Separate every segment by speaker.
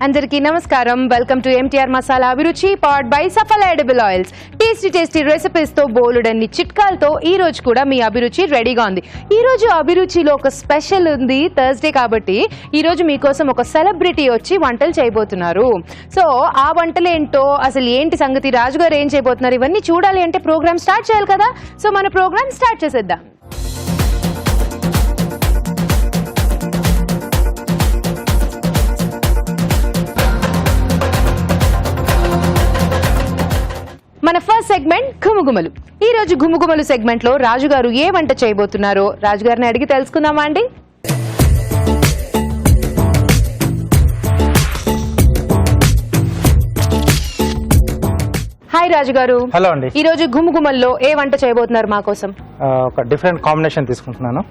Speaker 1: అందరికీ నమస్కారం. Welcome to MTR masala అభిరుచి powered by Safal edible oils. Tasty recipes తో బోలుడన్ని చిట్కాలతో ఈ రోజు కూడా మీ అభిరుచి రెడీగా ఉంది. ఈ రోజు అభిరుచిలో ఒక స్పెషల్ ఉంది. థర్స్డే కాబట్టి ఈ రోజు మీకోసం ఒక సెలబ్రిటీ వచ్చి వంటలు చేయబోతున్నారు. సో ఆ వంటలు ఏంటో, అసలు ఏంటి సంగతి, రాజుగారు ఏం చేయబోతున్నారు, ఇవన్నీ చూడాలి అంటే ప్రోగ్రామ్ స్టార్ట్ చేయాలి కదా. సో మన ప్రోగ్రామ్ స్టార్ట్ చేసేద్దాం. మన ఫస్ట్ సెగ్మెంట్ గుమగుమలు. ఈ రోజు గుమగుమలు సెగ్మెంట్ లో రాజుగారు ఏ వంట చేయబోతున్నారో రాజుగారిని అడిగి తెలుసుకుందామా అండి. హాయ్ రాజుగారు.
Speaker 2: హలో అండి.
Speaker 1: ఈ రోజు గుమగుమల్లో ఏ వంట చేయబోతున్నారు మా కోసం?
Speaker 2: ఒక డిఫరెంట్ కాంబినేషన్ తీసుకుంటున్నాను.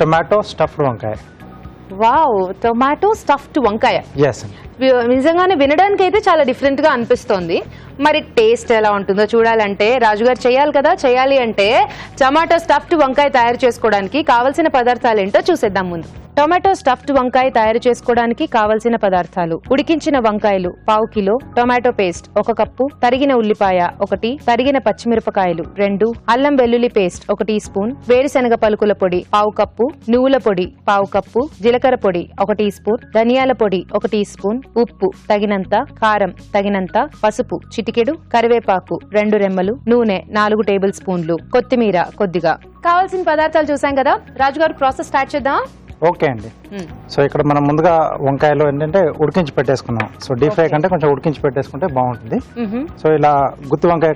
Speaker 2: టొమాటో స్టఫ్డ్ వంకాయ.
Speaker 1: వావ్, టొమాటో స్టఫ్డ్ వంకాయ.
Speaker 2: ఎస్.
Speaker 1: నిజంగానే వినడానికి అయితే చాలా డిఫరెంట్ గా అనిపిస్తోంది. మరి టేస్ట్ ఎలా ఉంటుందో చూడాలంటే రాజుగారు చేయాలి కదా. చేయాలి అంటే టొమాటో స్టఫ్డ్ వంకాయ తయారు చేసుకోవడానికి కావలసిన పదార్థాలు ఏంటో చూసేద్దాం. ముందు టొమాటో స్టఫ్డ్ వంకాయ తయారు చేసుకోవడానికి కావలసిన పదార్థాలు: ఉడికించిన వంకాయలు 1/2 కిలో, టొమాటో పేస్ట్ 1 కప్పు, తరిగిన ఉల్లిపాయ 1, తరిగిన పచ్చిమిరపకాయలు 2, అల్లం వెల్లుల్లి పేస్ట్ 1 టీ స్పూన్, వేరుశనగ పలుకుల పొడి 1/2 కప్పు, నువ్వుల పొడి 1/2 కప్పు, జీలకర్ర పొడి 1 టీ స్పూన్, ధనియాల పొడి 1 టీ స్పూన్, ఉప్పు తగినంత, కారం తగినంత, పసుపు చిటికెడు, కరివేపాకు 2 రెమ్మలు, నూనె 4 టేబుల్ స్పూన్లు, కొత్తిమీర కొద్దిగా. కావాల్సిన పదార్థాలు చూసాం కదా. రాజుగారు ప్రాసెస్ స్టార్ట్ చేద్దాం.
Speaker 2: ఓకే అండి. సో ఇక్కడ మనం ముందుగా వంకాయలు ఏంటంటే ఉడికించి పెట్టేసుకున్నాం. సో డీప్ ఫ్రై కంటే కొంచెం ఉడికించి పెట్టేసుకుంటే బాగుంటుంది. సో ఇలా గుత్తి వంకాయ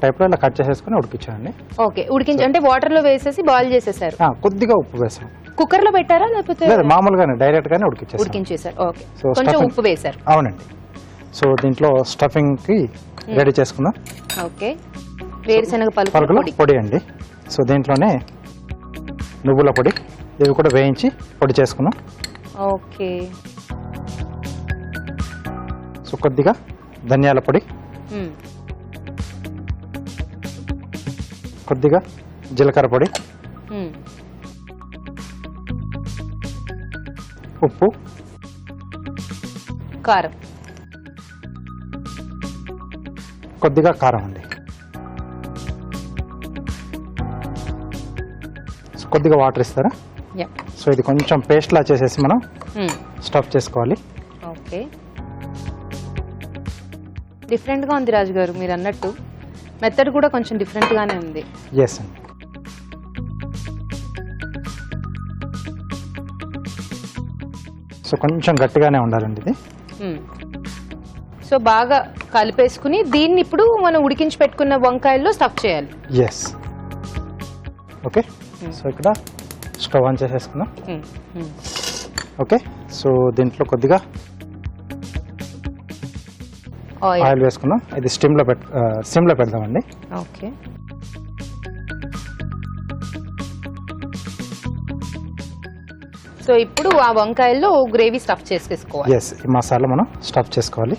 Speaker 2: టైప్ లో ఇలా కట్ చేసేసుకుని ఉడికించండి.
Speaker 1: ఓకే, ఉడికించి అంటే వాటర్ లో వేసేసి బాయిల్ చేసేసారు.
Speaker 2: కొద్దిగా ఉప్పు వేసాం.
Speaker 1: కుక్కర్ లో పెట్టారా లేకపోతే
Speaker 2: మామూలుగానే డైరెక్ట్ గానే ఉడికించేసారు?
Speaker 1: ఓకే, కొంచెం ఉప్పు వేసారు.
Speaker 2: అవునండి. సో దీంట్లో స్టఫింగ్ కి రెడీ చేసుకుందాం.
Speaker 1: ఓకే, వేరుశనగ పలుకుల
Speaker 2: పొడి అండి. సో దీంట్లోనే నువ్వుల పొడి, ఇవి కూడా వేయించి పొడి చేసుకున్నాం.
Speaker 1: ఓకే.
Speaker 2: సో కొద్దిగా ధనియాల పొడి, కొద్దిగా జీలకర్ర పొడి, ఉప్పు,
Speaker 1: కారం,
Speaker 2: కొద్దిగా కారం అండి. సో కొద్దిగా వాటర్ ఇస్తారా? సో ఇది కొంచెం పేస్ట్ లా చేసేసి మనం స్టఫ్ చేసుకోవాలి.
Speaker 1: ఓకే, డిఫరెంట్ గా ఉంది రాజుగారు. మీరు అన్నట్టు మెథడ్ కూడా కొంచెం డిఫరెంట్ గానే ఉంది.
Speaker 2: ఎస్ అండి. సో కొంచెం గట్టిగానే ఉండాలండి ఇది.
Speaker 1: సో బాగా కలిపేసుకుని దీన్ని ఇప్పుడు మనం ఉడికించి పెట్టుకున్న వంకాయల్లో స్టఫ్ చేయాలి.
Speaker 2: ఎస్. ఓకే. సో ఇక్కడ స్టవ్ ఆన్ చేసేసుకుందాం. ఓకే. సో దీంట్లో కొద్దిగా ఆయిల్ వేసుకుందాం. ఇది సిమ్ లో పెడదామండి.
Speaker 1: ఓకే. సో ఇప్పుడు ఆ వంకాయల్లో గ్రేవీ స్టఫ్ చేసేసుకోవాలి.
Speaker 2: ఎస్, ఈ మసాలా మనం స్టఫ్ చేసుకోవాలి.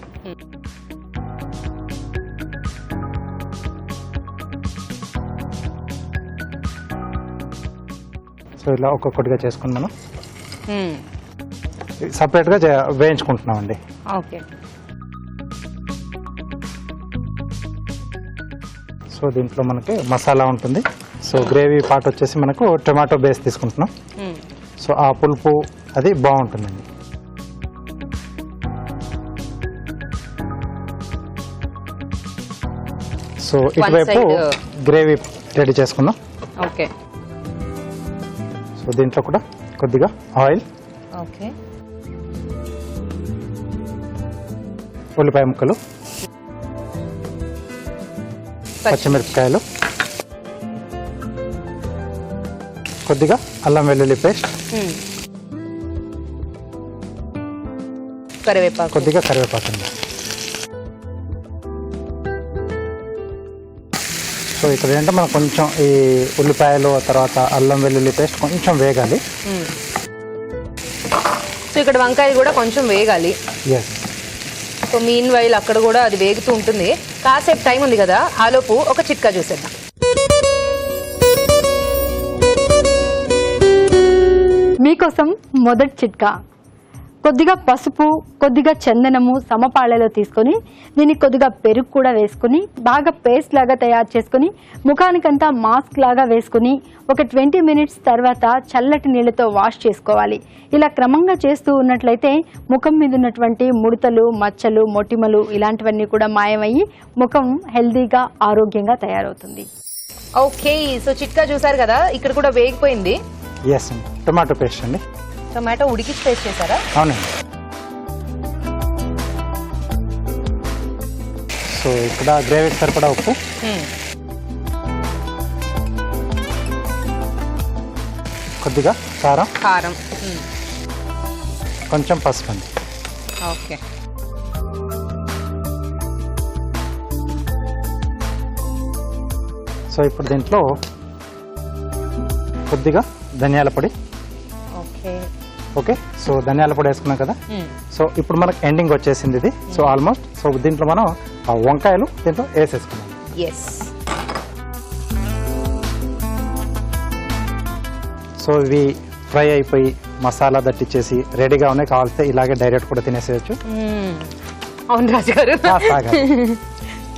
Speaker 2: సో ఇలా ఒక్కొక్కటిగా చేసుకుని మనం సపరేట్ గా వేయించుకుంటున్నాం అండి.
Speaker 1: ఓకే.
Speaker 2: సో దీంట్లో మనకి మసాలా ఉంటుంది. సో గ్రేవీ పార్ట్ వచ్చేసి మనకు టొమాటో బేస్ తీసుకుంటున్నాం. సో ఆ పులుపు అది బాగుంటుందండి. సో ఇటువైపు గ్రేవీ రెడీ చేసుకుందాం.
Speaker 1: ఓకే.
Speaker 2: సో దీంట్లో కూడా కొద్దిగా ఆయిల్,
Speaker 1: ఓకే,
Speaker 2: ఉల్లిపాయ ముక్కలు, పచ్చిమిరపకాయలు, కొద్దిగా అల్లం వెల్లుల్లి పేస్ట్,
Speaker 1: కరివేపాకు,
Speaker 2: కొద్దిగా కరివేపాకు. సో ఇక్కడ ఏంటంటే మనం కొంచెం ఈ ఉల్లిపాయలు తర్వాత అల్లం వెల్లుల్లి పేస్ట్ కొంచెం వేగాలి.
Speaker 1: సో ఇక్కడ వంకాయ కూడా కొంచెం వేగాలి.
Speaker 2: ఎస్.
Speaker 1: సో మీన్ వైల్ అక్కడ కూడా అది వేగుతూ ఉంటుంది. కాసేపు టైం ఉంది కదా, ఆలోపు ఒక చిట్కా చూసేద్దాం.
Speaker 3: మీకోసం మొదటి చిట్కా. కొద్దిగా పసుపు, కొద్దిగా చందనము సమపాళ్ళలో తీసుకొని దీనికి కొద్దిగా పెరుగు కూడా వేసుకుని బాగా పేస్ట్ లాగా తయారు చేసుకుని ముఖానికంతా మాస్క్ లాగా వేసుకుని ఒక 20 మినిట్స్ తర్వాత చల్లటి నీళ్ళతో వాష్ చేసుకోవాలి. ఇలా క్రమంగా చేస్తూ ఉన్నట్లయితే ముఖం మీద ఉన్నటువంటి ముడతలు, మచ్చలు, మొటిమలు ఇలాంటివన్నీ కూడా మాయమయ్యి ముఖం హెల్దీగా, ఆరోగ్యంగా తయారవుతుంది.
Speaker 1: ఓకే, సో చిట్కా చూసారు కదా, ఇక్కడ కూడా వేగిపోయింది.
Speaker 2: ఎస్ అండి, టొమాటో పేస్ట్ అండి.
Speaker 1: టొమాటో ఉడికించి పేస్ట్ చేశారా?
Speaker 2: అవునండి. సో ఇక్కడ గ్రేవీకి సరిపడా ఉప్పు, కొద్దిగా కారం, కొంచెం పసుపు అండి.
Speaker 1: ఓకే,
Speaker 2: సో ఇప్పుడు దీంట్లో కొద్దిగా ధనియాల పొడి. ఓకే, సో ధనియాల పొడి వేసుకున్నాం కదా. సో ఇప్పుడు మనకు ఎండింగ్ వచ్చేసింది ఇది. సో ఆల్మోస్ట్, సో దీంట్లో మనం ఆ వంకాయలు దీంట్లో వేసేసుకున్నాం. సో ఇవి ఫ్రై అయిపోయి మసాలా దట్టిచ్చేసి రెడీగా ఉన్నాయి. కావాలితే ఇలాగే డైరెక్ట్ కూడా తినేసేయచ్చు.
Speaker 1: అవును రాజు గారు.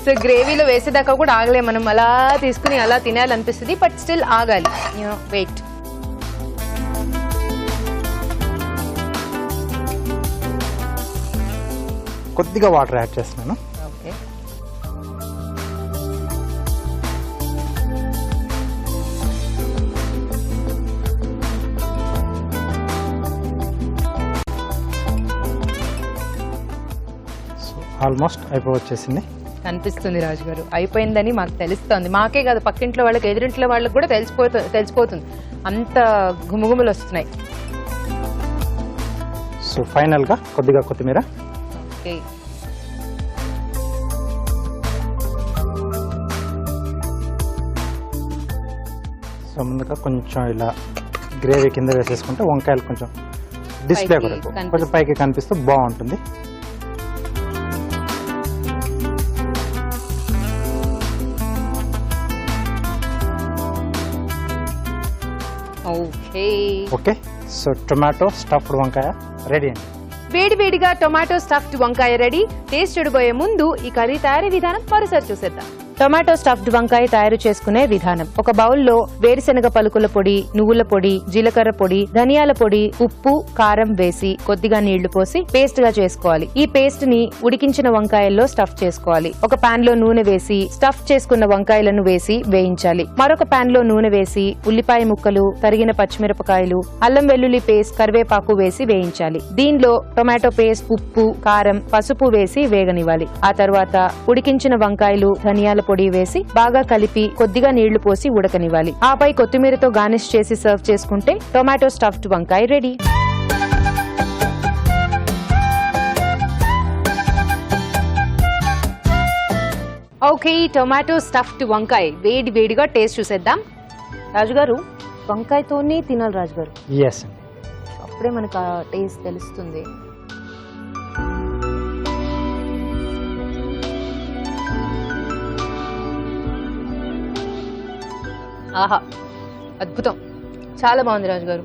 Speaker 1: సో గ్రేవీలో వేసేదాకా కూడా ఆగలే, మనం అలా తీసుకుని అలా తినాలనిపిస్తుంది, బట్ స్టిల్ ఆగాలి. వెయిట్.
Speaker 2: కొద్దిగా వాటర్ యాడ్ చేస్తున్నాను.
Speaker 1: ఓకే,
Speaker 2: సో ఆల్మోస్ట్ అయిపోవచ్చేసింది.
Speaker 1: కనిపిస్తుంది రాజు గారు, అయిపోయిందని మాకు తెలుస్తుంది. మాకే కాదు, పక్కింట్లో వాళ్ళకి, ఎదురింట్లో వాళ్ళకి కూడా తెలిసిపోతుంది. అంత గుమగుమలు వస్తున్నాయి.
Speaker 2: సో ఫైనల్ గా కొద్దిగా కొత్తిమీర.
Speaker 1: ఓకే,
Speaker 2: సో ముందుగా కొంచెం ఇలా గ్రేవీ కింద వేసేసుకుంటే వంకాయలు కొంచెం డిస్ప్లే కొరకు కొంచెం పైకి కనిపిస్తూ బాగుంటుంది. ఓకే, సో టొమాటో స్టఫ్డ్ వంకాయ రెడీ అండి.
Speaker 1: వేడివేడిగా టొమాటో స్టఫ్డ్ వంకాయ రెడీ. టేస్ట్ చూడబోయే ముందు ఈ కర్రీ తయారీ విధానం మరోసారి చూసేద్దాం. టొమాటో స్టఫ్డ్ వంకాయ తయారు చేసుకునే విధానం. ఒక బౌల్లో వేరుశెనగ పలుకుల పొడి, నువ్వుల పొడి, జీలకర్ర పొడి, ధనియాల పొడి, ఉప్పు, కారం వేసి కొద్దిగా నీళ్లు పోసి పేస్ట్ గా చేసుకోవాలి. ఈ పేస్ట్ ని ఉడికించిన వంకాయల్లో స్టఫ్ చేసుకోవాలి. ఒక పాన్ లో నూనె వేసి స్టఫ్ చేసుకున్న వంకాయలను వేసి వేయించాలి. మరొక పాన్ లో నూనె వేసి ఉల్లిపాయ ముక్కలు, తరిగిన పచ్చిమిరపకాయలు, అల్లం వెల్లుల్లి పేస్ట్, కరివేపాకు వేసి వేయించాలి. దీనిలో టొమాటో పేస్ట్, ఉప్పు, కారం, పసుపు వేసి వేగనివ్వాలి. ఆ తర్వాత ఉడికించిన వంకాయలు, ధనియాల పొడి వేసి బాగా కలిపి కొద్దిగా నీళ్లు పోసి ఉడకనివ్వాలి. ఆపై కొత్తిమీరతో గార్నిష్ చేసి సర్వ్ చేసుకుంటే టొమాటో స్టఫ్డ్ వంకాయ రెడీ. ఓకే, టొమాటో స్టఫ్డ్ వంకాయ వేడి వేడిగా టేస్ట్ చూసేద్దాం. రాజుగారు, వంకాయతోనే తినాలి రాజుగారు.
Speaker 2: ఎస్,
Speaker 1: అప్పుడే మనకు ఆ టేస్ట్ తెలుస్తుంది. ఆహా, అద్భుతం, చాలా బాగుంది రాజుగారు.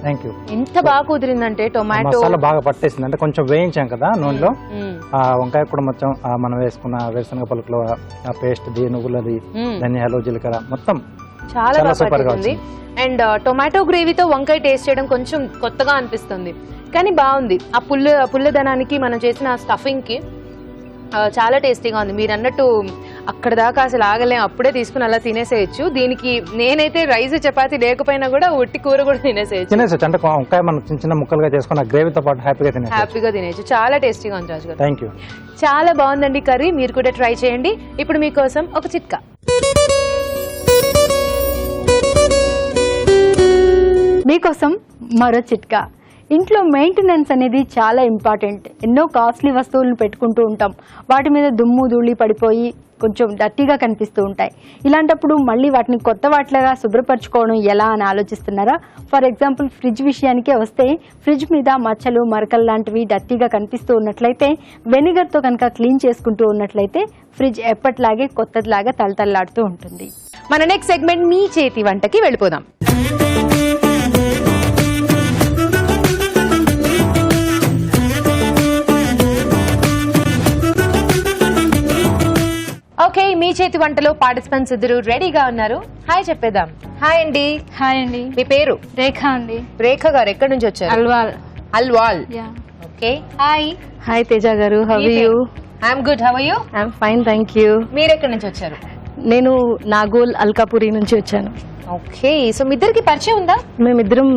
Speaker 2: Thank you.
Speaker 1: ఎంత బాగా కుదిరిందంటే టొమాటో
Speaker 2: మసాలా బాగా పట్టేసింది. అంటే కొంచెం వేయించాం కదా నూనెలో, ఆ వంకాయ కూడా మొత్తం మనం వేసుకున్న వేరుశనగ పలుకులో ఆ పేస్ట్, నువ్వులది, ధనియాలు, జీలకర్ర మొత్తం
Speaker 1: చాలా బాగా
Speaker 2: సూపర్ గా
Speaker 1: పట్టింది. అండ్ టొమాటో గ్రేవీతో వంకాయ టేస్ట్ చేయడం కొంచెం కొత్తగా అనిపిస్తుంది, కానీ బాగుంది. ఆ పుల్లదనానికి మనం చేసిన స్టఫింగ్ కి చాలా టేస్టీగా ఉంది. మీరు అన్నట్టు అక్కడ దాకా అసలు ఆగలేం, అప్పుడే తీసుకుని అలా తినేసేయచ్చు. దీనికి నేనైతే రైస్ చపాతీ లేకపోయినా కూడా ఒట్టి కూర కూడా తినేసేయచ్చు.
Speaker 2: అంటే వంకాయ మనం చిన్న చిన్న ముక్కలుగా చేసుకున్న గ్రేవీతో పాటు హ్యాపీగా
Speaker 1: తినేయచ్చు. చాలా టేస్టీగా ఉంది రాజు గారు.
Speaker 2: Thank you.
Speaker 1: చాలా బాగుందండి కర్రీ, మీరు కూడా ట్రై చేయండి. ఇప్పుడు మీకోసం ఒక చిట్కా.
Speaker 3: మీకోసం మరో చిట్కా. ఇంట్లో మెయింటెనెన్స్ అనేది చాలా ఇంపార్టెంట్. ఎన్నో కాస్ట్లీ వస్తువులను పెట్టుకుంటూ ఉంటాం, వాటి మీద దుమ్ము ధూళి పడిపోయి కొంచెం డర్టీగా కనిపిస్తూ ఉంటాయి. ఇలాంటప్పుడు మళ్ళీ వాటిని కొత్త వాటిలాగా శుభ్రపరచుకోవడం ఎలా అని ఆలోచిస్తున్నారా? ఫర్ ఎగ్జాంపుల్ ఫ్రిడ్జ్ విషయానికే వస్తే, ఫ్రిడ్జ్ మీద మచ్చలు, మరకలు లాంటివి డర్టీగా కనిపిస్తూ ఉన్నట్లయితే వెనిగర్తో కనుక క్లీన్ చేసుకుంటూ ఉన్నట్లయితే ఫ్రిడ్జ్ ఎప్పటిలాగే కొత్తలాగా తలతల్లాడుతూ ఉంటుంది.
Speaker 1: మన నెక్స్ట్ సెగ్మెంట్ మీ చేతి వంటకి వెళ్ళిపోదాం. మీ చేతి వంటలో పార్టిసిపెంట్స్ ఇద్దరు రెడీగా ఉన్నారు. హాయ్ చెప్పేద్దాం. హాయ్ అండి.
Speaker 3: హాయ్ అండి.
Speaker 1: మీ పేరు?
Speaker 3: రేఖ అండి.
Speaker 1: రేఖ గారు ఎక్కడి నుంచి వచ్చారు? Alwal. Okay. Hi.
Speaker 3: Hi Teja garu, how are you?
Speaker 1: I'm good. How are you?
Speaker 3: I'm fine, thank you.
Speaker 1: మీరు ఎక్కడి నుంచి వచ్చారు?
Speaker 3: నేను నాగోల్ అల్కాపురి నుంచి వచ్చాను.
Speaker 1: ఓకే. సో మీ ఇద్దరికి పరిచయం ఉందా?
Speaker 3: మేమిద్దరం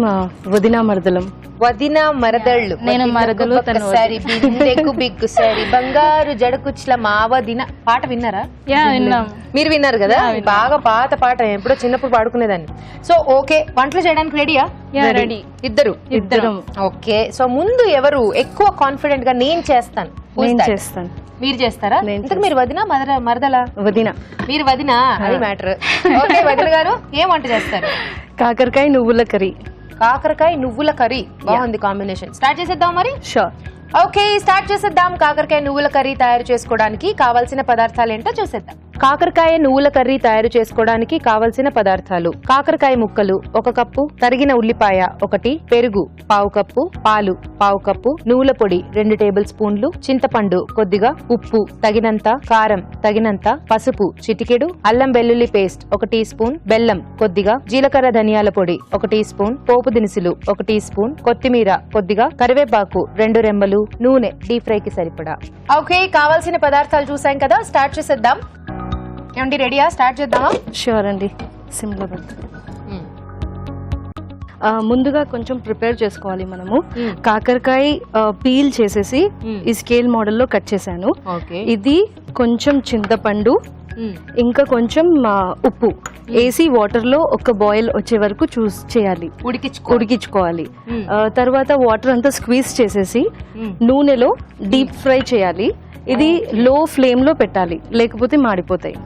Speaker 3: వదినా మరదలం.
Speaker 1: వదిన మరదళ్ళు.
Speaker 3: నేను మరదలు, తను
Speaker 1: సరి బిందెకు బిగ్గు సరి బంగారు జడకుచ్ల మా వదిన. పాట విన్నారా? మీరు విన్నారు కదా, బాగా పాత పాట, ఎప్పుడో చిన్నప్పుడు పాడుకునేదాన్ని. సో ఓకే, వంటలు చేయడానికి రెడీయా?
Speaker 3: రెడీ.
Speaker 1: ఇద్దరం. ఓకే. సో ముందు ఎవరు ఎక్కువ కాన్ఫిడెంట్ గా నేను చేస్తాను?
Speaker 3: నేను చేస్తాను.
Speaker 1: మీరు చేస్తారా? ఇంతకు మీరు వదిన మరదలా?
Speaker 3: వదిన.
Speaker 1: మీరు వదిన, అది మ్యాటర్. ఓకే. వదిన గారు ఏం వంట చేస్తారు?
Speaker 3: కాకరకాయ నువ్వుల కర్రీ.
Speaker 1: కాకరకాయ నువ్వుల కర్రీ, బాగుంది కాంబినేషన్. స్టార్ట్ చేసేద్దాం మరి.
Speaker 3: షూర్.
Speaker 1: ఓకే, స్టార్ట్ చేసేద్దాం. కాకరకాయ నువ్వుల కర్రీ తయారు చేసుకోవడానికి కావాల్సిన పదార్థాలు ఏంటో చూసేద్దాం. కాకరకాయ నువ్వుల కర్రీ తయారు చేసుకోవడానికి కావలసిన పదార్థాలు: కాకరకాయ ముక్కలు 1 కప్పు, తరిగిన ఉల్లిపాయ 1, పెరుగు 1/2 కప్పు, పాలు 1/2 కప్పు, నువ్వుల పొడి 2 టేబుల్ స్పూన్లు, చింతపండు కొద్దిగా, ఉప్పు తగినంత, కారం తగినంత, పసుపు చిటికెడు, అల్లం వెల్లుల్లి పేస్ట్ 1 టీ స్పూన్, బెల్లం కొద్దిగా, జీలకర్ర ధనియాల పొడి 1 టీ స్పూన్, పోపు దినుసులు 1 టీ స్పూన్, కొత్తిమీర కొద్దిగా, కరివేపాకు 2 రెమ్మలు, నూనె డీప్ ఫ్రై కి సరిపడా. ఓకే, కావాల్సిన పదార్థాలు చూసాం కదా, స్టార్ట్ చేసేద్దాం. ఏమండి రెడీయా? స్టార్ట్ చేద్దామా?
Speaker 3: షూర్ అండి. సిమ్లో ముందుగా కొంచెం ప్రిపేర్ చేసుకోవాలి మనము. కాకరకాయ పీల్ చేసేసి ఈ స్కేల్ మోడల్లో కట్ చేశాను. ఇది కొంచెం చింతపండు, ఇంకా కొంచెం ఉప్పు వేసి వాటర్ లో ఒక బాయిల్ వచ్చే వరకు చేయాలి, ఉడికించుకోవాలి. తర్వాత వాటర్ అంతా స్క్వీజ్ చేసేసి నూనెలో డీప్ ఫ్రై చేయాలి. ఇది లో ఫ్లేమ్ లో పెట్టాలి, లేకపోతే మాడిపోతాయి.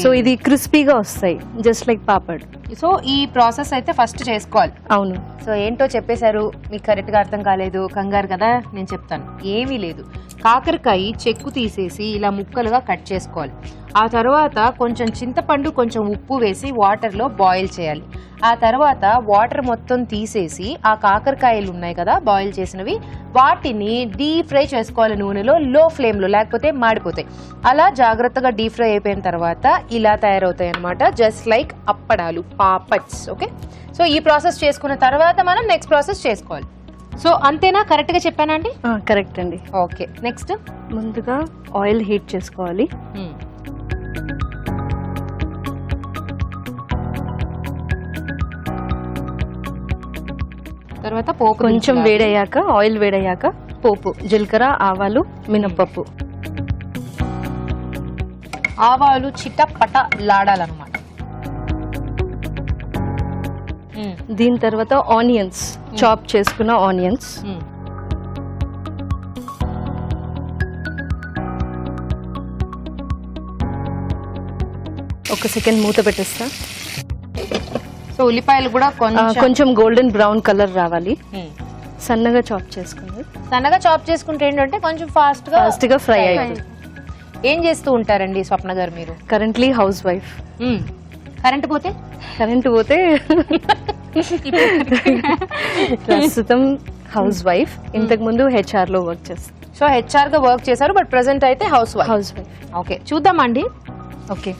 Speaker 3: సో ఇది క్రిస్పీగా వస్తాయి, జస్ట్ లైక్ పాపడ్.
Speaker 1: సో ఈ ప్రాసెస్ అయితే ఫస్ట్ చేసుకోవాలి.
Speaker 3: అవును.
Speaker 1: సో ఏంటో చెప్పేశారు, మీకు కరెక్ట్ గా అర్థం కాలేదు, కంగారు కదా, నేను చెప్తాను. ఏమీ లేదు, కాకరకాయ చెక్కు తీసేసి ఇలా ముక్కలుగా కట్ చేసుకోవాలి. ఆ తర్వాత కొంచెం చింతపండు, కొంచెం ఉప్పు వేసి వాటర్ లో బాయిల్ చేయాలి. ఆ తర్వాత వాటర్ మొత్తం తీసేసి ఆ కాకరకాయలు ఉన్నాయి కదా బాయిల్ చేసినవి, వాటిని డీప్ ఫ్రై చేసుకోవాలి నూనెలో, లో ఫ్లేమ్ లో, లేకపోతే మాడిపోతాయి. అలా జాగ్రత్తగా డీప్ ఫ్రై అయిపోయిన తర్వాత ఇలా తయారవుతాయి అన్నమాట, జస్ట్ లైక్ అప్పడాలు, పాపడ్స్. ఓకే. సో ఈ ప్రాసెస్ చేసుకున్న తర్వాత మనం నెక్స్ట్ ప్రాసెస్ చేసుకోవాలి. సో అంతేనా? కరెక్ట్ గా చెప్పానా అండి?
Speaker 3: కరెక్ట్ అండి.
Speaker 1: ఓకే. నెక్స్ట్
Speaker 3: ముందుగా ఆయిల్ హీట్ చేసుకోవాలి.
Speaker 1: తర్వాత పోపు
Speaker 3: కొంచెం వేడయ్యాక, ఆయిల్ వేడయ్యాక పోపు, జీలకర్ర, ఆవాలు, మినప్పప్పు.
Speaker 1: ఆవాలు చిటపట లాడాలన్నమాట.
Speaker 3: దీని తర్వాత ఆనియన్స్, చాప్ చేసుకున్న ఆనియన్స్. ఒక సెకండ్ మూత పెట్టేస్తా.
Speaker 1: సో ఉల్లిపాయలు కూడా
Speaker 3: కొంచెం గోల్డెన్ బ్రౌన్ కలర్ రావాలి. సన్నగా చాప్ చేసుకుంది.
Speaker 1: సన్నగా చాప్ చేసుకుంటే ఏంటంటే కొంచెం ఫాస్ట్ గా ఫ్రై అవుతుంది. ఏం చేస్తూ ఉంటారండి స్వప్న గారు మీరు?
Speaker 3: Currently house wife.
Speaker 1: కరెంట్ పోతే
Speaker 3: ప్రస్తుతం హౌస్ వైఫ్. ఇంతకు ముందు HR లో వర్క్ చేస్తాను.
Speaker 1: సో HR గా వర్క్ చేశారు, బట్ ప్రెసెంట్ అయితే హౌస్ వైఫ్. ఓకే, చూద్దామండి.
Speaker 3: ఓకే,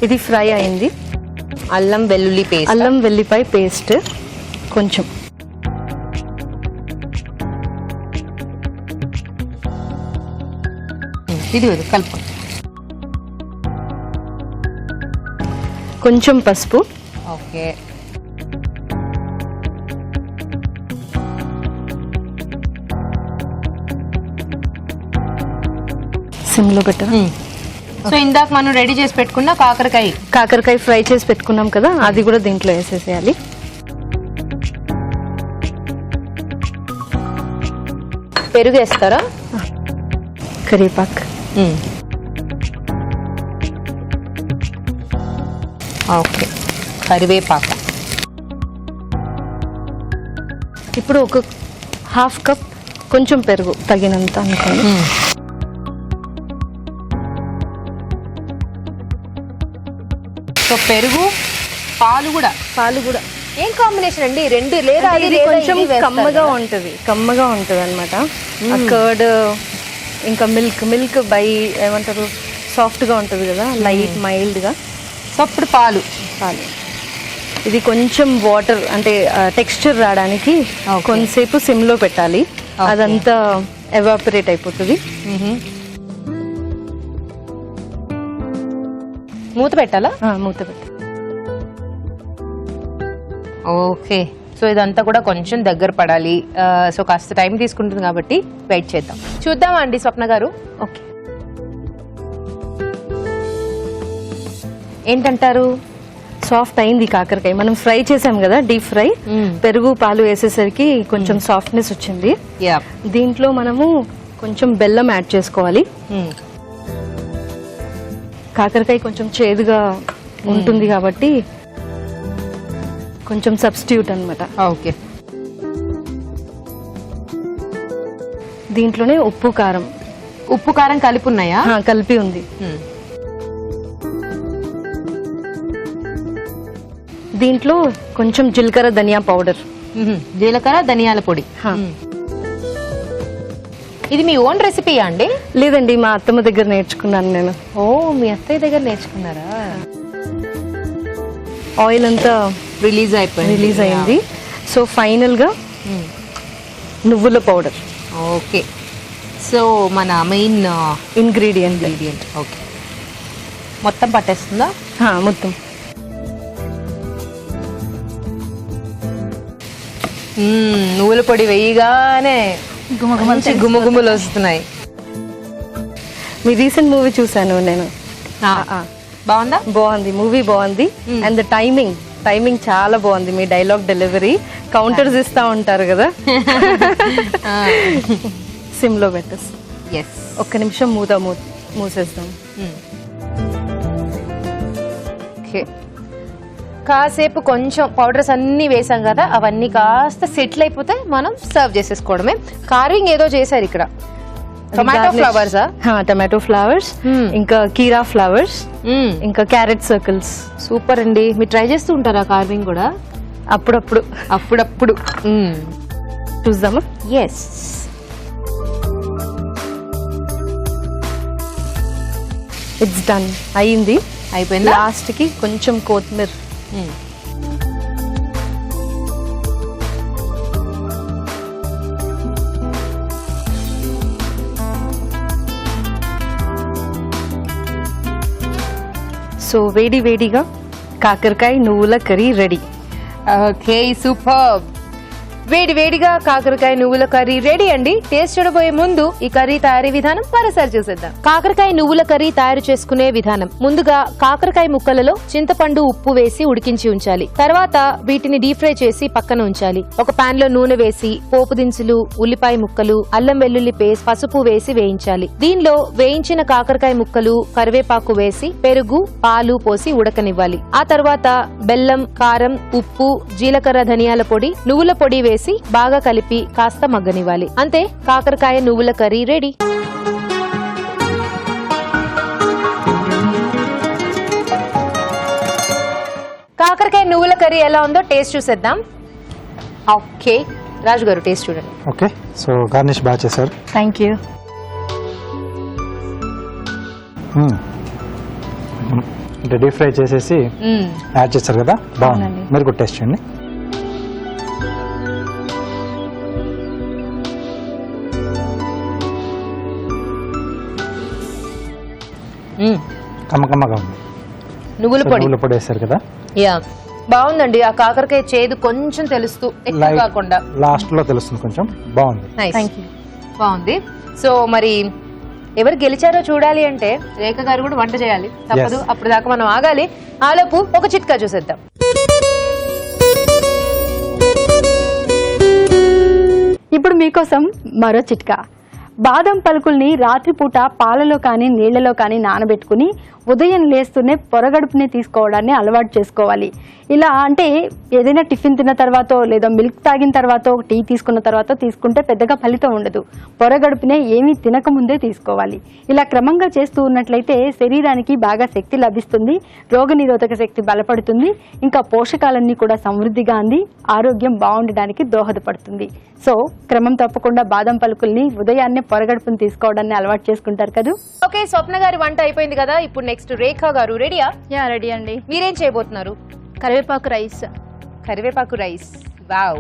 Speaker 3: ఇది ఫ్రై అయింది.
Speaker 1: అల్లం
Speaker 3: వెల్లుల్లిపాయ పేస్ట్ కొంచెం,
Speaker 1: ఇది కలుపు,
Speaker 3: కొంచెం పసుపు.
Speaker 1: ఓకే.
Speaker 3: సిమ్లో పెట్టా.
Speaker 1: సో ఇందాక మనం రెడీ చేసి పెట్టుకున్న
Speaker 3: కాకరకాయ ఫ్రై చేసి పెట్టుకున్నాం కదా, అది కూడా దీంట్లో వేసేసేయాలి.
Speaker 1: పెరుగు వేస్తారా?
Speaker 3: కరివేపాకు.
Speaker 1: ఓకే, కరివేపాకు.
Speaker 3: ఇప్పుడు ఒక 1/2 కప్ కొంచెం పెరుగు తగినంత అనుకోండి.
Speaker 1: సో పెరుగు, పాలు కూడా. ఏం కాంబినేషన్ అండి? రెండు లేదా?
Speaker 3: ఇది కొంచెం కమ్మగా ఉంటది అనమాట. కర్డ్ ఇంకా మిల్క్ బై ఏమంటారు, సాఫ్ట్గా ఉంటుంది కదా, లైట్ మైల్డ్గా.
Speaker 1: సో అప్పుడు పాలు
Speaker 3: ఇది కొంచెం వాటర్ అంటే టెక్స్చర్ రావడానికి
Speaker 1: Okay.
Speaker 3: కొంతసేపు సిమ్లో పెట్టాలి. అదంతా ఎవాపరేట్ అయిపోతుంది.
Speaker 1: మూత పెట్టాలా?
Speaker 3: మూత పెట్టి
Speaker 1: ఓకే. సో ఇదంతా కూడా కొంచెం దగ్గర పడాలి. సో కాస్త టైం తీసుకుంటుంది కాబట్టి వెయిట్ చేద్దాం. చూద్దామా అండి స్వప్న గారు?
Speaker 3: ఓకే.
Speaker 1: ఏంటంటారు?
Speaker 3: సాఫ్ట్ అయింది కాకరకాయ. మనం ఫ్రై చేసాం కదా, డీప్ ఫ్రై. పెరుగు పాలు వేసేసరికి కొంచెం సాఫ్ట్నెస్ వచ్చింది. దీంట్లో మనము కొంచెం బెల్లం యాడ్ చేసుకోవాలి. కాకరకాయ కొంచెం చేదుగా ఉంటుంది కాబట్టి కొంచెం సబ్స్టిట్యూట్ అన్నమాట.
Speaker 1: ఓకే.
Speaker 3: దీంట్లోనే ఉప్పు కారం
Speaker 1: కలిపి ఉన్నాయా?
Speaker 3: కలిపి ఉంది. దీంట్లో కొంచెం జీలకర్ర ధనియా పౌడర్.
Speaker 1: జీలకర్ర ధనియాల పొడి. ఇది మీ ఓన్ రెసిపీయా అండి?
Speaker 3: లేదండి, మా అత్తమ్మ దగ్గర నేర్చుకున్నాను నేను.
Speaker 1: ఓ, మీ అత్తయ్య దగ్గర నేర్చుకున్నారా?
Speaker 3: ఆయిల్ అంతా
Speaker 1: రిలీజ్
Speaker 3: అయింది. సో ఫైనల్ గా నువ్వుల పౌడర్.
Speaker 1: ఓకే. సో మన మెయిన్
Speaker 3: ఇంగ్రీడియంట్.
Speaker 1: ఓకే. మొత్తం పట్టేస్తుందా?
Speaker 3: మొత్తం.
Speaker 1: నువ్వుల పొడి వేయగానే గుమగుమలు వస్తున్నాయి.
Speaker 3: మీ రీసెంట్ మూవీ చూసాను నేను.
Speaker 1: బాగుందా?
Speaker 3: బాగుంది, మూవీ బాగుంది. అండ్ ద టైమింగ్ చాలా బాగుంది. మీ డైలాగ్ డెలివరీ, కౌంటర్స్ ఇస్తా ఉంటారు కదా. సిమ్ లో పెట్టేసి ఒక్క నిమిషం మూసేస్తాం.
Speaker 1: ఓకే. కాసేపు కొంచెం పౌడర్స్ అన్ని వేసాం కదా, అవన్నీ కాస్త సెటిల్ అయిపోతే మనం సర్వ్ చేసేసుకోవడమే. కార్వింగ్ ఏదో చేశారు ఇక్కడ.
Speaker 3: టమాటో ఫ్లవర్స్, ఇంకా కీరా ఫ్లవర్స్, ఇంకా క్యారెట్ సర్కిల్స్.
Speaker 1: సూపర్ అండి. మీరు ట్రై చేస్తూ ఉంటారా కార్వింగ్ కూడా?
Speaker 3: అప్పుడప్పుడు చూద్దామా?
Speaker 1: ఎస్.
Speaker 3: It's done. అయిపోయింది. లాస్ట్ కి కొంచెం కొత్తిమీర. సో వేడిగా కాకరకాయ నువ్వుల కర్రీ రెడీ.
Speaker 1: Okay, super. వేడిగా కాకరకాయ నువ్వుల కర్రీ రెడీ అండి. టేస్ట్ చూడబోయే ముందు ఈ కర్రీ తయారీ విధానం మరోసారి చూసేద్దాం. కాకరకాయ నువ్వుల కర్రీ తయారు చేసుకునే విధానం. ముందుగా కాకరకాయ ముక్కలలో చింతపండు, ఉప్పు వేసి ఉడికించి ఉంచాలి. తర్వాత వీటిని డీప్ ఫ్రై చేసి పక్కన ఉంచాలి. ఒక పాన్ లో నూనె వేసి పోపు దినుసులు, ఉల్లిపాయ ముక్కలు, అల్లం వెల్లుల్లి పేస్ట్, పసుపు వేసి వేయించాలి. దీనిలో వేయించిన కాకరకాయ ముక్కలు, కరివేపాకు వేసి పెరుగు, పాలు పోసి ఉడకనివ్వాలి. ఆ తర్వాత బెల్లం, కారం, ఉప్పు, జీలకర్ర ధనియాల పొడి, నువ్వుల పొడి వేసి బాగా కలిపి కాస్త మగ్గనివ్వాలి. అంతే, కాకరకాయ నువ్వుల కర్రీ రెడీ. కాకరకాయ నువ్వుల కర్రీ ఎలా ఉందో టేస్ట్ చూసేద్దాం. ఓకే, రాజు గారు టేస్ట్ చూడండి.
Speaker 2: ఓకే. సో గార్నిష్ బాగా చేశారు.
Speaker 3: Thank you.
Speaker 2: అంటే డీప్ ఫ్రై చేసేసి యాడ్ చేస్తారు కదా, బాగుంది. మీరు కూడా టేస్ట్ చేయండి. కమ్మకమ్మగా ఉంది.
Speaker 1: నువ్వుల
Speaker 2: పొడి వేస్తారు కదా.
Speaker 1: యా, బాగుందండి. ఆ కాకరకాయ చేదు కొంచెం తెలుస్తూ, ఎక్కువ కాకుండా
Speaker 2: లాస్ట్ లో తెలుస్తుంది కొంచెం. బాగుంది.
Speaker 1: బాగుంది. సో మరి ఎవరు గెలిచారో చూడాలి అంటే రేఖ గారు కూడా వంట చేయాలి, తప్పదు. అప్పుడు దాకా మనం ఆగాలి. ఆలోపు ఒక చిట్కా చూసేద్దాం.
Speaker 3: ఇప్పుడు మీకోసం మరో చిట్కా. బాదం పలుకుల్ని రాత్రిపూట పాలలో కానీ నీళ్లలో కానీ నానబెట్టుకుని ఉదయం లేస్తూనే పొరగడుపునే తీసుకోవడాన్ని అలవాటు చేసుకోవాలి. ఇలా అంటే ఏదైనా టిఫిన్ తిన్న తర్వాత లేదా మిల్క్ తాగిన తర్వాత టీ తీసుకున్న తర్వాత తీసుకుంటే పెద్దగా ఫలితం ఉండదు. పొరగడుపునే ఏమీ తినకముందే తీసుకోవాలి. ఇలా క్రమంగా చేస్తూ ఉన్నట్లయితే శరీరానికి బాగా శక్తి లభిస్తుంది, రోగనిరోధక శక్తి బలపడుతుంది, ఇంకా పోషకాలన్నీ కూడా సమృద్ధిగా అంది ఆరోగ్యం బాగుండడానికి దోహదపడుతుంది. సో క్రమం తప్పకుండా బాదం పలుకుల్ని ఉదయాన్నే పొరగడుపుని తీసుకోవడాన్ని అలవాటు చేసుకుంటారు కదా.
Speaker 1: ఓకే, స్వప్న గారి వంట అయిపోయింది కదా, ఇప్పుడు నెక్స్ట్ రేఖ గారు రెడీయా?
Speaker 3: యా రెడీ అండి.
Speaker 1: మీరేం చేయబోతున్నారు?
Speaker 3: కరివేపాకు రైస్.
Speaker 1: కరివేపాకు రైస్, వావ్.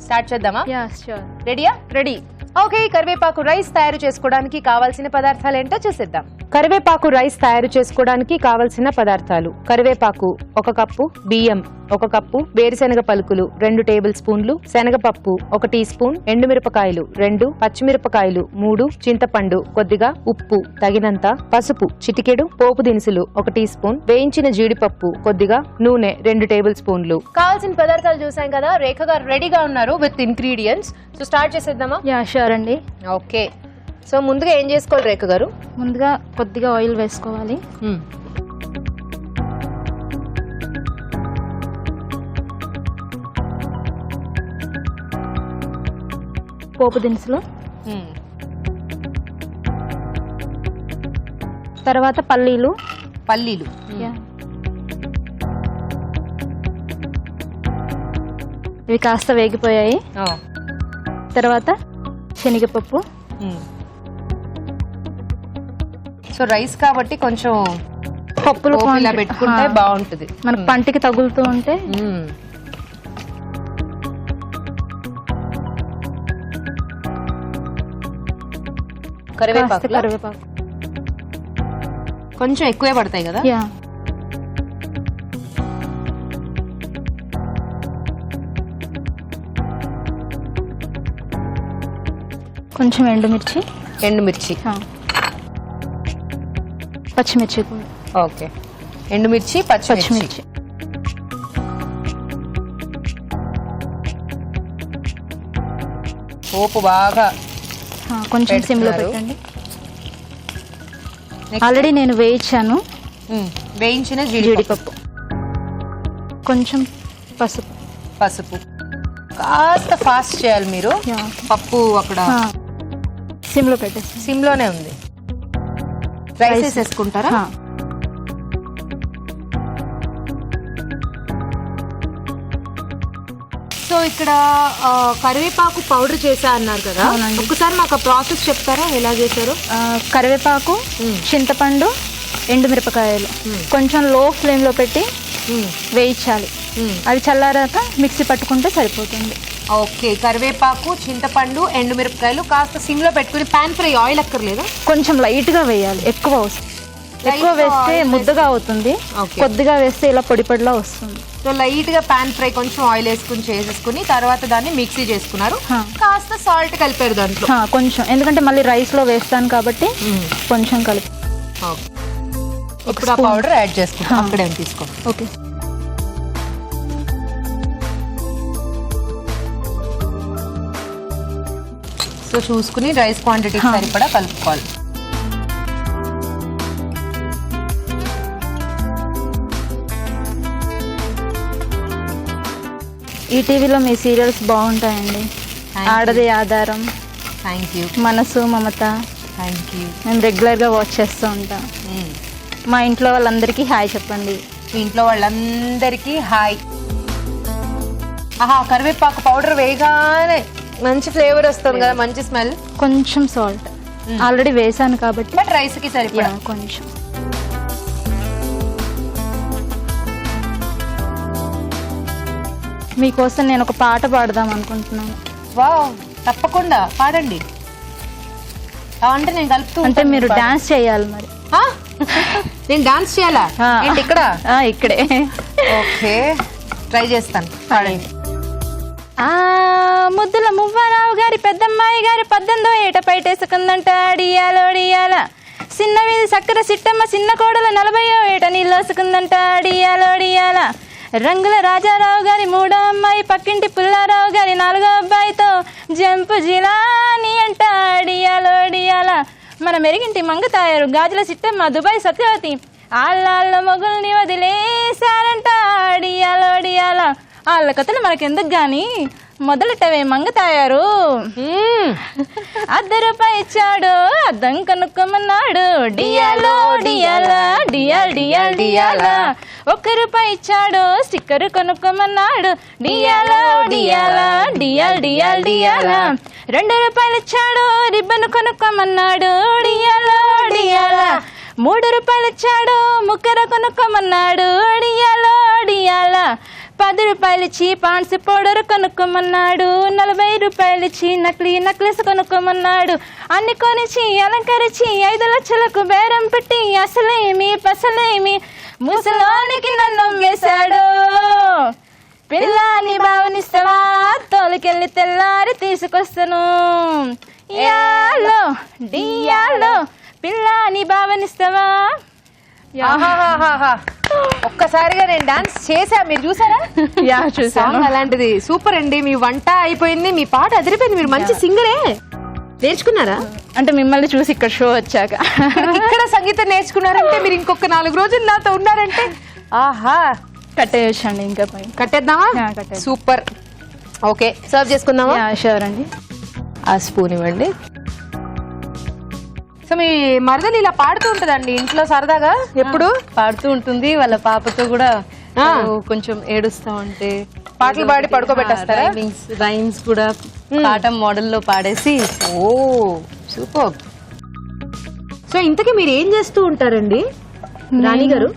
Speaker 1: స్టార్ట్ చేద్దామా?
Speaker 3: Yeah sure.
Speaker 1: రెడీయా?
Speaker 3: రెడీ.
Speaker 1: ఓకే, కరివేపాకు రైస్ తయారు చేసుకోవడానికి కావాల్సిన పదార్థాలు ఏంటో చూసేద్దాం. కరివేపాకు రైస్ తయారు చేసుకోవడానికి కావలసిన పదార్థాలు: కరివేపాకు 1 కప్పు, బియ్యం 1 కప్పు, వేరుశెనగ పలుకులు 2 టేబుల్ స్పూన్లు, శనగపప్పు 1 టీ స్పూన్, ఎండుమిరపకాయలు 2, పచ్చిమిరపకాయలు 3, చింతపండు కొద్దిగా, ఉప్పు తగినంత, పసుపు చిటికెడు, పోపు దినుసులు 1 టీ స్పూన్, వేయించిన జీడిపప్పు కొద్దిగా, నూనె 2 టేబుల్ స్పూన్లు. కావాల్సిన పదార్థాలు చూసాం కదా, రేఖ గారు రెడీగా ఉన్నారు విత్ ఇంగ్రీడియంట్స్. సో స్టార్ట్ చేసేద్దామా?
Speaker 3: యా ష్యూర్ అండి.
Speaker 1: ఓకే, సో ముందుగా ఏం చేసుకోవాలి రేఖ గారు?
Speaker 3: ముందుగా కొద్దిగా ఆయిల్ వేసుకోవాలి. పోపు దినుసులు, తర్వాత పల్లీలు. ఇవి కాస్త వేగిపోయాయి. తర్వాత శనగపప్పు.
Speaker 1: సో రైస్ కాబట్టి కొంచెం
Speaker 3: పప్పులు
Speaker 1: ఇలా పెట్టుకుంటే బాగుంటుంది,
Speaker 3: మనకు పంటికి తగులుతూ ఉంటే.
Speaker 1: కరివేపాకు కొంచెం ఎక్కువే పడతాయి కదా.
Speaker 3: యా. కొంచెం ఎండుమిర్చి. పచ్చిమిర్చి కూడా.
Speaker 1: ఓకే, ఎండుమిర్చి, పచ్చిమిర్చి. పోపు బాగా
Speaker 3: కొంచెం సిమ్లో పెట్టండి. ఆల్రెడీ నేను వేయించాను.
Speaker 1: వేయించిన
Speaker 3: జీడిపప్పు, కొంచెం పసుపు.
Speaker 1: కాస్త ఫాస్ట్ చేయాలి మీరు. పప్పు అక్కడ
Speaker 3: సిమ్లో పెట్టేసి.
Speaker 1: సిమ్లోనే ఉంది. రైస్ వేసేసుకుంటారా? సో ఇక్కడ కరివేపాకు పౌడర్ చేసా అన్నారు కదా, ఒక్కసారి మాకు ప్రాసెస్ చెప్తారా ఎలా చేశారు?
Speaker 3: కరివేపాకు, చింతపండు, ఎండుమిరపకాయలు కొంచెం లో ఫ్లేమ్లో పెట్టి వేయించాలి. అవి చల్లారాక మిక్సీ పట్టుకుంటే సరిపోతుంది.
Speaker 1: ఓకే, కరివేపాకు, చింతపండు, ఎండుమిరపకాయలు కాస్త సిమ్లో పెట్టుకుని పాన్ ఫ్రై. ఆయిల్ అక్కర్లేదా?
Speaker 3: కొంచెం లైట్గా వేయాలి, ఎక్కువ వేస్తే ముద్దగా అవుతుంది, కొద్దిగా వేస్తే ఇలా పొడి పొడిలా వస్తుంది.
Speaker 1: సో లైట్ గా పాన్ ఫ్రై, కొంచెం ఆయిల్ వేసుకుని చేసేసుకుని తర్వాత దాన్ని మిక్సీ చేసుకున్నారు. కాస్త సాల్ట్ కలిపారు దాంట్లో
Speaker 3: కొంచెం, ఎందుకంటే మళ్ళీ రైస్ లో వేస్తాను కాబట్టి కొంచెం కలిపి.
Speaker 1: ఇప్పుడు ఆ పౌడర్ యాడ్ చేసుకుంటాం. అక్కడే తీసుకోండి.
Speaker 3: ఓకే.
Speaker 1: సో చూసుకుని రైస్ క్వాంటిటీ సరిపడా కలుపుకోవాలి.
Speaker 3: ఈటీవీలో మీ సీరియల్స్ బాగుంటాయండి. ఆడది ఆధారం,
Speaker 1: థ్యాంక్ యూ.
Speaker 3: మనసు మమత,
Speaker 1: థ్యాంక్ యూ.
Speaker 3: మేము రెగ్యులర్గా వాచ్ చేస్తూ ఉంటాం. మా ఇంట్లో వాళ్ళందరికీ హాయ్ చెప్పండి.
Speaker 1: మీ ఇంట్లో వాళ్ళందరికీ హాయ్. కరివేపాకు పౌడర్ వేయగానే మంచి ఫ్లేవర్ వస్తుంది కదా, మంచి స్మెల్.
Speaker 3: కొంచెం సాల్ట్ ఆల్రెడీ వేసాను కాబట్టి,
Speaker 1: బట్ రైస్ కి సరిపోయా
Speaker 3: కొంచెం. మీకోసం నేను ఒక పాట పాడదాం అనుకుంటున్నాను.
Speaker 1: వావ్, తప్పకుండా పాడండి. అంటే నేను కలుపుతూ,
Speaker 3: అంటే మీరు డాన్స్ చేయాలి మరి.
Speaker 1: నేను డాన్స్ చేయాలా? ఇక్కడ
Speaker 3: ఇక్కడే.
Speaker 1: ఓకే, ట్రై చేస్తాను. పాడండి.
Speaker 3: ముద్దుల మువ్వారావు గారి పెద్దమ్మాయి గారి 18వ ఏట పైటేసుకుందంట అడియాలోడియాల. చిన్న వీధి సక్కర సిట్టమ్మ చిన్న కోడల 40వ ఏట నీళ్ళోసుకుందంట అడియాలోడియాల. రంగుల రాజారావు గారి 3వ అమ్మాయి పక్కింటి పుల్లారావు గారి 4వ అబ్బాయితో జంపు జిలాని అంట అడియాలోడియాల. మన మెరిగింటి మంగతాయారు గాజుల సిట్టమ్మ దుబాయ్ సత్యవతి ఆళ్ళ మొగుల్ని వదిలేశారంట అడియాలోడియాల. వాళ్ళ కథలు మనకెందుకు గాని మొదలెట్టవే మంగతాయారు. 1 రూపాయి ఇచ్చాడు, అద్దం కనుక్కోమన్నాడు. డియాలో డియాలా, డియాల్ డియాల్ డియాలా.
Speaker 4: ₹1 ఇచ్చాడు స్టిక్కర్ కొనుక్కోమన్నాడు డియాలో డియాలా డియాల్ డియాల్ డియాలా ₹2 ఇచ్చాడు రిబ్బన్ కొనుక్కోమన్నాడు డియాలో డియాలా ₹3 ఇచ్చాడు ముక్కర కొనుక్కోమన్నాడు డియాలో డియాలా ₹10 ఇచ్చి పాన్స్ పౌడర్ కొనుక్కోమన్నాడు ₹40 ఇచ్చి నకిలీ నెక్లెస్ కొనుక్కోమన్నాడు అన్ని కొనిచి అలంకరించి 5 లక్షలకు బేరం పెట్టి అసలేమి పసలేమి ముసలోనికి నన్ను వేశాడు పిల్లాని భావనిస్తావా తోలుకెళ్ళి తెల్లారి తీసుకొస్తాను యాలో డియాలో పిల్లాని భావనిస్తావా
Speaker 1: ఆహాహాహాహా. ఒక్కసారిగా నేను డాన్స్ చేసా, మీరు చూసారా?
Speaker 4: యా చూసాను
Speaker 1: సాంగ్ అలాంటిది. సూపర్ అండి. మీ వంట అయిపోయింది, మీ పాట అదిరిపోయింది. మీరు మంచి సింగరే. నేర్చుకున్నారా?
Speaker 4: అంటే మిమ్మల్ని చూసి ఇక్కడ షో వచ్చాక
Speaker 1: ఇక్కడ సంగీతం నేర్చుకున్నారంటే మీరు ఇంకొక 4 రోజులు నాతో ఉన్నారంటే ఆహా
Speaker 4: కట్టేయచ్చండి. ఇంకా పై
Speaker 1: కట్టేద్దామా?
Speaker 4: యా, కట్టేద్దాం.
Speaker 1: సూపర్. ఓకే, సర్వ్ చేసుకుందామా?
Speaker 4: షూర్ అండి.
Speaker 1: ఆ స్పూన్ ఇవ్వండి. సో మీ మరదలు ఇలా పాడుతూ ఉంటదండి ఇంట్లో సరదాగా ఎప్పుడు?
Speaker 5: పాడుతూ ఉంటుంది. వాళ్ళ పాపతో కూడా కొంచెం ఏడుస్తా ఉంటే
Speaker 1: పాటలు పాడి పడుకోబెట్టేస్తారా?
Speaker 5: రైమ్స్ కూడా పాట మోడల్లో పాడేసి.
Speaker 1: ఓ సూపర్. సో ఇంతకీ మీరు ఏం చేస్తూ ఉంటారండి రాణి గారు?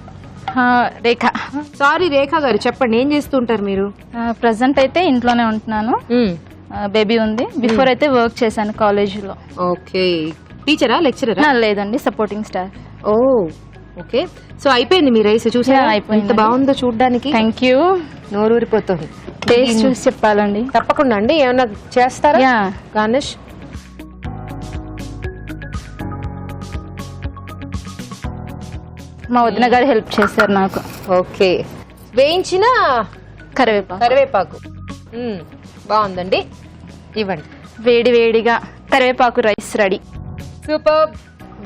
Speaker 4: రేఖ.
Speaker 1: సారీ రేఖ గారు, చెప్పండి ఏం చేస్తూ ఉంటారు మీరు?
Speaker 4: ప్రజెంట్ అయితే ఇంట్లోనే ఉంటున్నాను. బేబీ ఉంది. బిఫోర్ అయితే వర్క్ చేశాను కాలేజీలో.
Speaker 1: ఓకే, టీచరా లెక్చరరా?
Speaker 4: లేదండి, సపోర్టింగ్ స్టాఫ్.
Speaker 1: ఓ ఓకే. సో అయిపోయింది మీ రైస్ చూసారా?
Speaker 4: అయిపోయింది.
Speaker 1: ఎంత బాగుందో చూడడానికి.
Speaker 4: Thank you.
Speaker 1: నోరూరిపోతుంది.
Speaker 4: టేస్ట్ చూసి చెప్పాలండి.
Speaker 1: తప్పకుండా అండి. ఏమన్నా చేస్తారా
Speaker 4: యా.
Speaker 1: గార్నిష్?
Speaker 4: మా వదిన గారు హెల్ప్ చేశారు నాకు.
Speaker 1: ఓకే. వేయించిన
Speaker 4: కరివేపాకు.
Speaker 1: కరివేపాకు బాగుందండి. ఇవ్వండి.
Speaker 4: వేడి వేడిగా కరివేపాకు రైస్ రెడీ.
Speaker 1: సూపర్.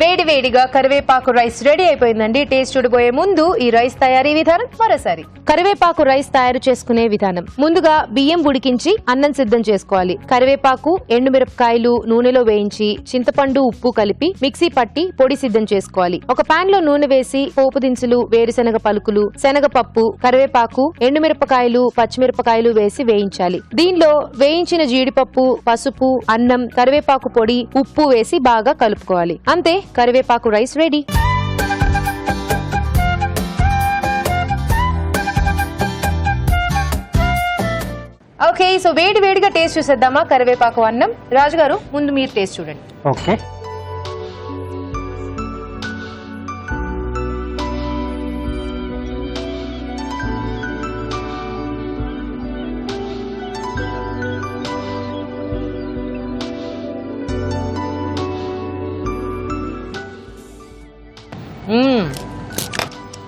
Speaker 1: వేడి వేడిగా కరివేపాకు రైస్ రెడీ అయిపోయిందండి. టేస్ట్ చూడబోయే ముందు ఈ రైస్ తయారీ విధానం మరోసారి. కరివేపాకు రైస్ తయారు చేసుకునే విధానం. ముందుగా బియ్యం ఉడికించి అన్నం సిద్ధం చేసుకోవాలి. కరివేపాకు, ఎండుమిరపకాయలు నూనెలో వేయించి చింతపండు, ఉప్పు కలిపి మిక్సీ పట్టి పొడి సిద్ధం చేసుకోవాలి. ఒక పాన్ లో నూనె వేసి పోపు దినుసులు, వేరుశనగ పలుకులు, శనగపప్పు, కరివేపాకు, ఎండుమిరపకాయలు, పచ్చిమిరపకాయలు వేసి వేయించాలి. దీనిలో వేయించిన జీడిపప్పు, పసుపు, అన్నం, కరివేపాకు పొడి, ఉప్పు వేసి బాగా కలుపుకోవాలి. అంతే, కరివేపాకు రైస్ రెడీ. ఓకే, సో వేడి వేడిగా టేస్ట్ చూసేద్దామా కరివేపాకు అన్నం? రాజు గారు ముందు మీరు టేస్ట్ చూడండి.
Speaker 2: ఓకే.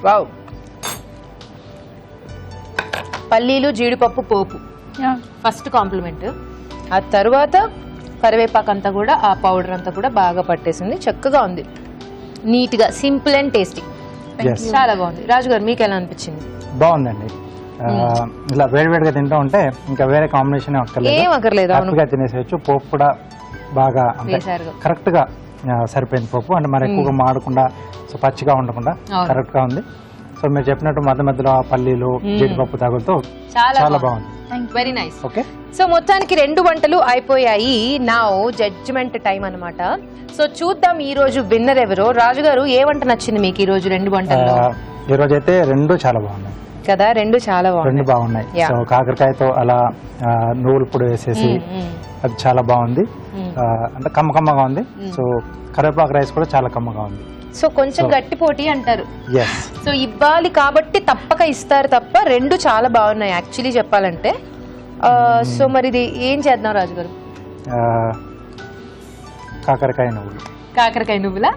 Speaker 1: వావ్. పల్లీలు, జీడిపప్పు పోపు ఫస్ట్ కాంప్లిమెంట్. ఆ తర్వాత కరివేపాకు అంతా కూడా, ఆ పౌడర్ అంతా కూడా బాగా పట్టేసింది. చక్కగా ఉంది, నీట్ గా, సింపుల్ అండ్ టేస్టీ. చాలా బాగుంది. రాజు గారు మీకు ఎలా అనిపించింది?
Speaker 2: బాగుందండి. ఇలా వేడివేడిగా తింటూ ఉంటే ఇంకా వేరే కాంబినేషన్
Speaker 1: ఏం అక్కర్లేదు.
Speaker 2: హ్యాపీగా తినేసేయచ్చు. పోపు కూడా బాగా అంటే కరెక్ట్ గా సరిపోయింది పోపు. అంటే మరి ఎక్కువగా మాడకుండా, సో పచ్చిగా ఉండకుండా కరెక్ట్ గా ఉంది. సో మీరు చెప్పినట్టు మధ్య మధ్యలో ఆ పల్లీలు, జీడిపప్పు తగులుతూ చాలా బాగుంది.
Speaker 1: Very nice.
Speaker 2: ఓకే.
Speaker 1: సో మొత్తానికి 2 వంటలు అయిపోయాయి. నా జడ్జిమెంట్ టైం అన్నమాట. సో చూద్దాం ఈ రోజు విన్నర్ ఎవరో. రాజు గారు, ఏ వంట నచ్చింది మీకు ఈ రోజు 2 వంటల్లో?
Speaker 2: ఈ రోజు అయితే 2 చాలా బాగున్నాయి
Speaker 1: కదా. 2 చాలా బాగున్నాయి.
Speaker 2: 2 బాగున్నాయి. సో కాకరకాయతో అలా నువ్వుల పొడి వేసేసి అది చాలా బాగుంది. అంటే కమ్మగా ఉంది. సో కరివేపాకు రైస్ కూడా చాలా కమ్మగా ఉంది.
Speaker 1: సో కొంచెం గట్టి పోటీ అంటారు.
Speaker 2: Yes.
Speaker 1: సో ఇవ్వాలి కాబట్టి తప్పక ఇస్తారు తప్ప 2 చాలా బాగున్నాయి యాక్చువల్లీ చెప్పాలంటే. సో మరి ఇది ఏం చేద్దాం రాజు గారు?
Speaker 2: కాకరకాయ నువ్వులు.
Speaker 1: కాకరకాయ నువ్వులా?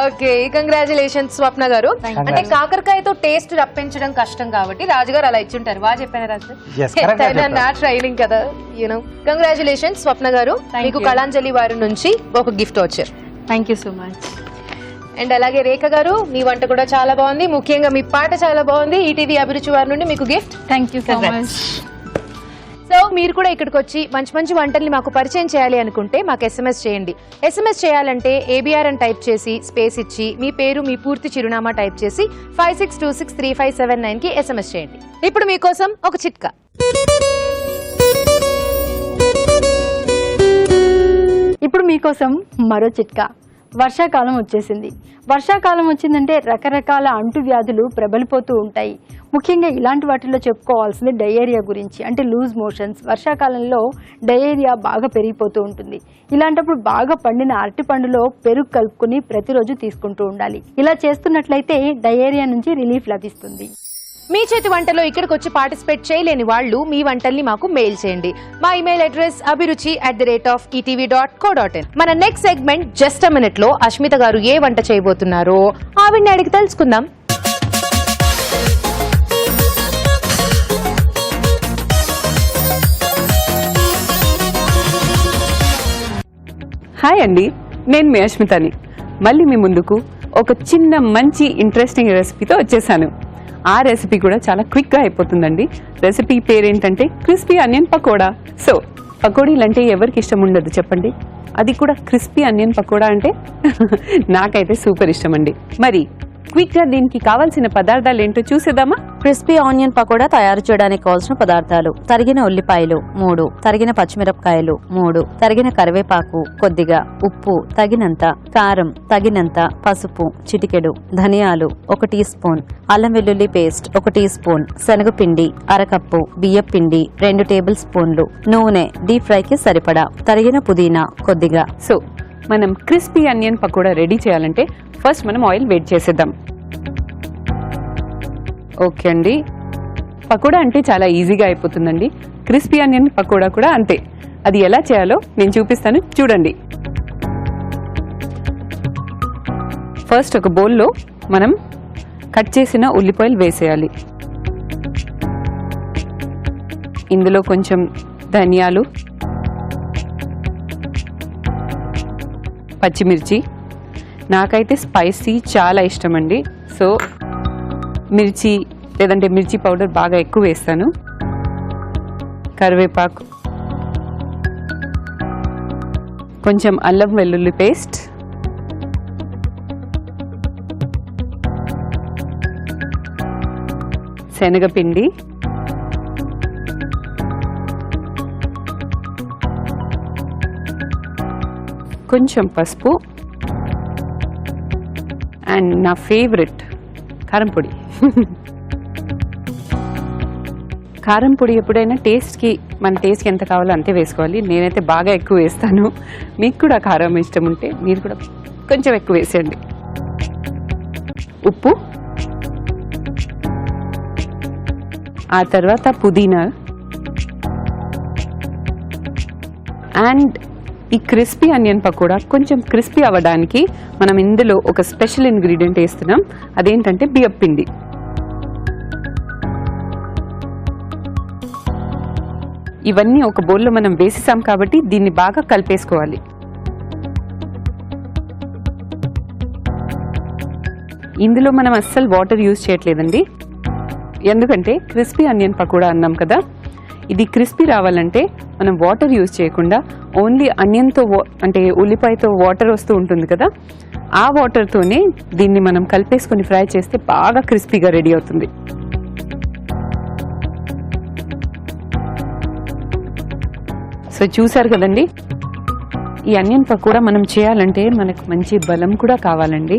Speaker 1: ఓకే, కంగ్రాచులేషన్స్ స్వప్న గారు. అంటే కాకరకాయతో టేస్ట్ రప్పించడం కష్టం కాబట్టి రాజుగారు అలా ఇచ్చుంటారు. బాగా చెప్పాను రాజు. నా ట్రైనింగ్ కదా, యూనో. కంగ్రాచులేషన్స్ స్వప్న గారు. మీకు కళాంజలి వారి నుంచి ఒక గిఫ్ట్ వచ్చారు.
Speaker 4: Thank you so much.
Speaker 1: And అలాగే రేఖ గారు, మీ వంట కూడా చాలా బాగుంది. ముఖ్యంగా మీ పాట చాలా బాగుంది. ఈటీవీ అభిరుచి వారి నుండి మీకు gift.
Speaker 4: Thank you so much.
Speaker 1: So మీరు కూడా ఇక్కడికి వచ్చి మంచి మంచి వంటల్ని మాకు పరిచయం చేయాలి అనుకుంటే మాకు SMS చేయండి. SMS చేయాలంటే ABR అని టైప్ చేసి స్పేస్ ఇచ్చి మీ పేరు మీ పూర్తి చిరునామా టైప్ చేసి 56263579 కి SMS చేయండి. ఇప్పుడు మీకోసం ఒక చిట్కా.
Speaker 3: ఇప్పుడు మీకోసం మరో చిట్కా. వర్షాకాలం వచ్చేసింది. వర్షాకాలం వచ్చిందంటే రకరకాల అంటువ్యాధులు ప్రబలిపోతూ ఉంటాయి. ముఖ్యంగా ఇలాంటి వాటిల్లో చెప్పుకోవాల్సింది డయేరియా గురించి. అంటే లూజ్ మోషన్స్. వర్షాకాలంలో డయేరియా బాగా పెరిగిపోతూ ఉంటుంది. ఇలాంటప్పుడు బాగా పండిన అరటి పండులో పెరుగు కలుపుకుని ప్రతిరోజు తీసుకుంటూ ఉండాలి. ఇలా చేస్తున్నట్లయితే డయేరియా నుంచి రిలీఫ్ లభిస్తుంది.
Speaker 1: మీ చేతి వంటలో ఇక్కడికి వచ్చి పార్టిసిపేట్ చేయలేని వాళ్ళు మీ వంటల్ని మాకు మెయిల్ చేయండి. మా ఇమెయిల్ అడ్రస్ abhiruchi@etv.co.in. మన next segment just a minute లో అష్మిత గారు ఏ వంట చేయబోతున్నారో ఆవిడ్ని అడిగి తెలుసుకుందాం.
Speaker 6: హాయ్ అండి, నేను మీ అష్మితని. మళ్ళీ మీ ముందుకు ఒక చిన్న మంచి ఇంట్రెస్టింగ్ రెసిపీతో వచ్చేసాను. ఆ రెసిపీ కూడా చాలా క్విక్గా అయిపోతుందండి. రెసిపీ పేరేంటంటే క్రిస్పీ ఆనియన్ పకోడా. సో పకోడీలు అంటే ఎవరికి ఇష్టం ఉండదు చెప్పండి, అది కూడా క్రిస్పీ ఆనియన్ పకోడా అంటే నాకైతే సూపర్ ఇష్టం అండి. మరి క్విక్గా దీనికి కావాల్సిన పదార్థాలు ఏంటో చూసేద్దామా?
Speaker 7: క్రిస్పీ ఆనియన్ పకోడా తయారు చేయడానికి కావాల్సిన పదార్థాలు: తరిగిన ఉల్లిపాయలు 3, తరిగిన పచ్చిమిరపకాయలు 3, తరిగిన కరివేపాకు కొద్దిగా, ఉప్పు తగినంత, కారం తగినంత, పసుపు చిటికెడు, ధనియాలు 1 టీ స్పూన్, అల్లం వెల్లుల్లి పేస్ట్ 1 టీ స్పూన్, శనగపిండి అరకప్పు, బియ్యపిండి 2 టేబుల్ స్పూన్లు, నూనె డీప్ ఫ్రైకి సరిపడా, తరిగిన పుదీనా కొద్దిగా.
Speaker 6: సో మనం క్రిస్పీ ఆనియన్ పకోడా రెడీ చేయాలంటే ఫస్ట్ మనం ఆయిల్ వేడి చేసేద్దాం. ఓకే అండి, పకోడా అంటే చాలా ఈజీగా అయిపోతుందండి. క్రిస్పీ ఆనియన్ పకోడా కూడా అంతే. అది ఎలా చేయాలో నేను చూపిస్తాను, చూడండి. ఫస్ట్ ఒక బౌల్లో మనం కట్ చేసిన ఉల్లిపాయలు వేసేయాలి. ఇందులో కొంచెం ధనియాలు, పచ్చిమిర్చి. నాకైతే స్పైసీ చాలా ఇష్టం అండి, సో మిర్చి లేదంటే మిర్చి పౌడర్ బాగా ఎక్కువ వేస్తాను. కరివేపాకు, కొంచెం అల్లం వెల్లుల్లి పేస్ట్, శనగపిండి, కొంచెం పసుపు అండ్ నా ఫేవరెట్ కారం పొడి. కారం పొడి ఎప్పుడైనా టేస్ట్కి, మన టేస్ట్కి ఎంత కావాలో అంతే వేసుకోవాలి. నేనైతే బాగా ఎక్కువ వేస్తాను. మీకు కూడా కారం ఇష్టం ఉంటే మీరు కూడా కొంచెం ఎక్కువ వేసేయండి. ఉప్పు, ఆ తర్వాత పుదీనా. అండ్ ఈ క్రిస్పీ ఆనియన్ పకోడా కొంచెం క్రిస్పీ అవ్వడానికి మనం ఇందులో ఒక స్పెషల్ ఇంగ్రీడియంట్ వేస్తున్నాం. అదేంటంటే బియ్యపిండి. ఇవన్నీ ఒక బౌల్లో మనం వేసేసాం కాబట్టి దీన్ని బాగా కలిపేసుకోవాలి. ఇందులో మనం అస్సలు వాటర్ యూజ్ చేయట్లేదండి, ఎందుకంటే క్రిస్పీ ఆనియన్ పకోడా అన్నాం కదా. ఇది క్రిస్పీ రావాలంటే మనం వాటర్ యూజ్ చేయకుండా ఓన్లీ ఆనియన్తో, అంటే ఉల్లిపాయతో వాటర్ వస్తూ ఉంటుంది కదా, ఆ వాటర్తోనే దీన్ని మనం కలిపేసుకొని ఫ్రై చేస్తే బాగా క్రిస్పీగా రెడీ అవుతుంది. సో చూసారు కదండి, ఈ ఆనియన్ పకోడా మనం చేయాలంటే మనకు మంచి బలం కూడా కావాలండి.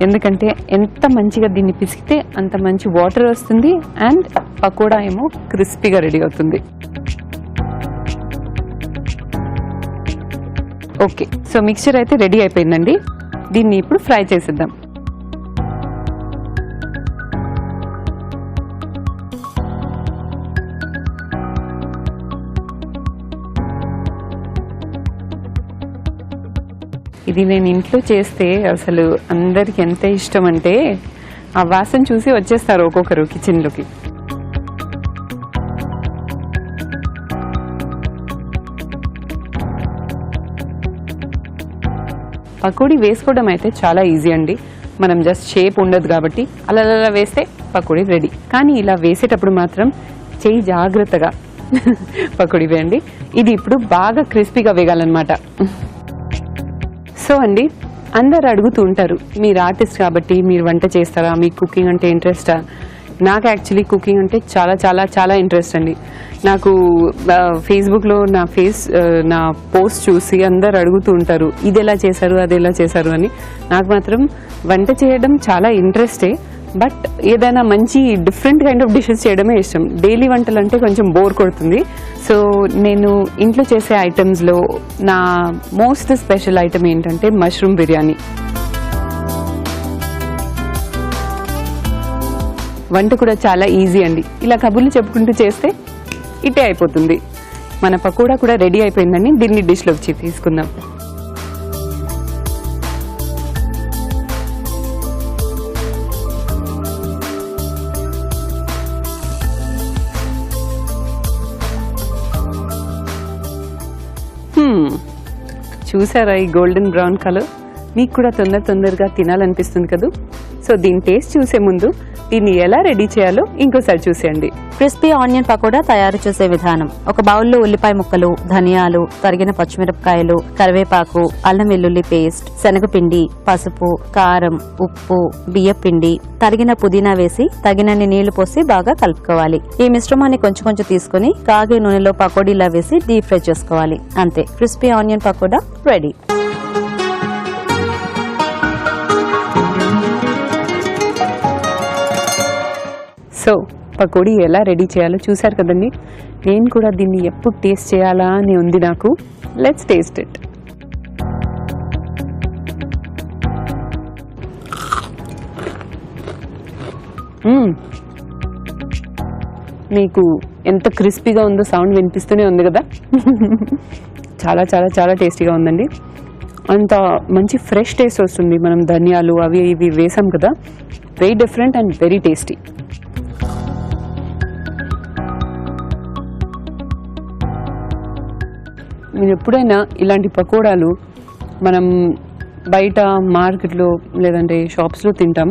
Speaker 6: ఎందుకంటే ఎంత మంచిగా దీన్ని పిసికితే అంత మంచి వాటర్ వస్తుంది అండ్ పకోడా ఏమో క్రిస్పీగా రెడీ అవుతుంది. ఓకే, సో మిక్చర్ అయితే రెడీ అయిపోయిందండి. దీన్ని ఇప్పుడు ఫ్రై చేసేద్దాం. ఇది నేను ఇంట్లో చేస్తే అసలు అందరికి ఎంత ఇష్టం అంటే ఆ వాసన చూసి వచ్చేస్తారు ఒక్కొక్కరు కిచెన్లోకి. పకోడీ వేసుకోవడం అయితే చాలా ఈజీ అండి. మనం జస్ట్ షేప్ ఉండదు కాబట్టి అలా వేస్తే పకోడీ రెడీ. కానీ ఇలా వేసేటప్పుడు మాత్రం చెయ్యి జాగ్రత్తగా పకోడీ వేయండి. ఇది ఇప్పుడు బాగా క్రిస్పీగా వేగాలన్నమాట. సో అండి, అందరు అడుగుతూ ఉంటారు, మీరు ఆర్టిస్ట్ కాబట్టి మీరు వంట చేస్తారా, మీకు కుకింగ్ అంటే ఇంట్రెస్టా? నాకు యాక్చువల్లీ కుకింగ్ అంటే చాలా చాలా చాలా ఇంట్రెస్ట్ అండి. నాకు ఫేస్బుక్లో నా పోస్ట్ చూసి అందరు అడుగుతూ ఉంటారు, ఇది ఎలా చేశారు, అది ఎలా చేశారు అని. నాకు మాత్రం వంట చేయడం చాలా ఇంట్రెస్టే, బట్ ఏదైనా మంచి డిఫరెంట్ కైండ్ ఆఫ్ డిషెస్ చేయడమే ఇష్టం. డైలీ వంటలు అంటే కొంచెం బోర్ కొడుతుంది. సో నేను ఇంట్లో చేసే ఐటమ్స్లో నా మోస్ట్ స్పెషల్ ఐటమ్ ఏంటంటే మష్రూమ్ బిర్యానీ. వంట కూడా చాలా ఈజీ అండి. ఇలా కబుర్లు చెప్పుకుంటూ చేస్తే ఇట్టే అయిపోతుంది. మన పకోడా కూడా రెడీ అయిపోయిందండి. దీన్ని డిష్లోకి తీసుకుందాం. చూసారా ఈ గోల్డెన్ బ్రౌన్ కలర్? మీకు కూడా తొందరగా తినాలనిపిస్తుంది కదా. సో దీని టేస్ట్ చూసే ముందు దీన్ని ఎలా రెడీ చేయాలో ఇంకోసారి చూసేయండి.
Speaker 7: క్రిస్పీ ఆనియన్ పకోడా తయారు చేసే విధానం: ఒక బౌల్లో ఉల్లిపాయ ముక్కలు, ధనియాలు, తరిగిన పచ్చిమిరపకాయలు, కరివేపాకు, అల్లం వెల్లుల్లి పేస్ట్, శనగపిండి, పసుపు, కారం, ఉప్పు, బియ్యపిండి, తరిగిన పుదీనా వేసి తగినన్ని నీళ్లు పోసి బాగా కలుపుకోవాలి. ఈ మిశ్రమాన్ని కొంచెం కొంచెం తీసుకుని కాగే నూనెలో పకోడీలా వేసి డీప్ ఫ్రై చేసుకోవాలి. అంతే, crispy onion pakoda ready.
Speaker 6: So pakodi ఎలా రెడీ చేయాలో చూసారు కదండి. నేను కూడా దీన్ని ఎప్పుడు టేస్ట్ చేయాలా అని ఉంది నాకు. Let's taste it. మీకు ఎంత క్రిస్పీగా ఉందో సౌండ్ వినిపిస్తూనే ఉంది కదా. చాలా చాలా చాలా టేస్టీగా ఉందండి. అంత మంచి ఫ్రెష్ టేస్ట్ వస్తుంది. మనం ధనియాలు అవి ఇవి వేసాం కదా. Very different and very tasty. మీరు ఎప్పుడైనా ఇలాంటి పకోడాలు మనం బయట మార్కెట్లో లేదంటే షాప్స్లో తింటాం.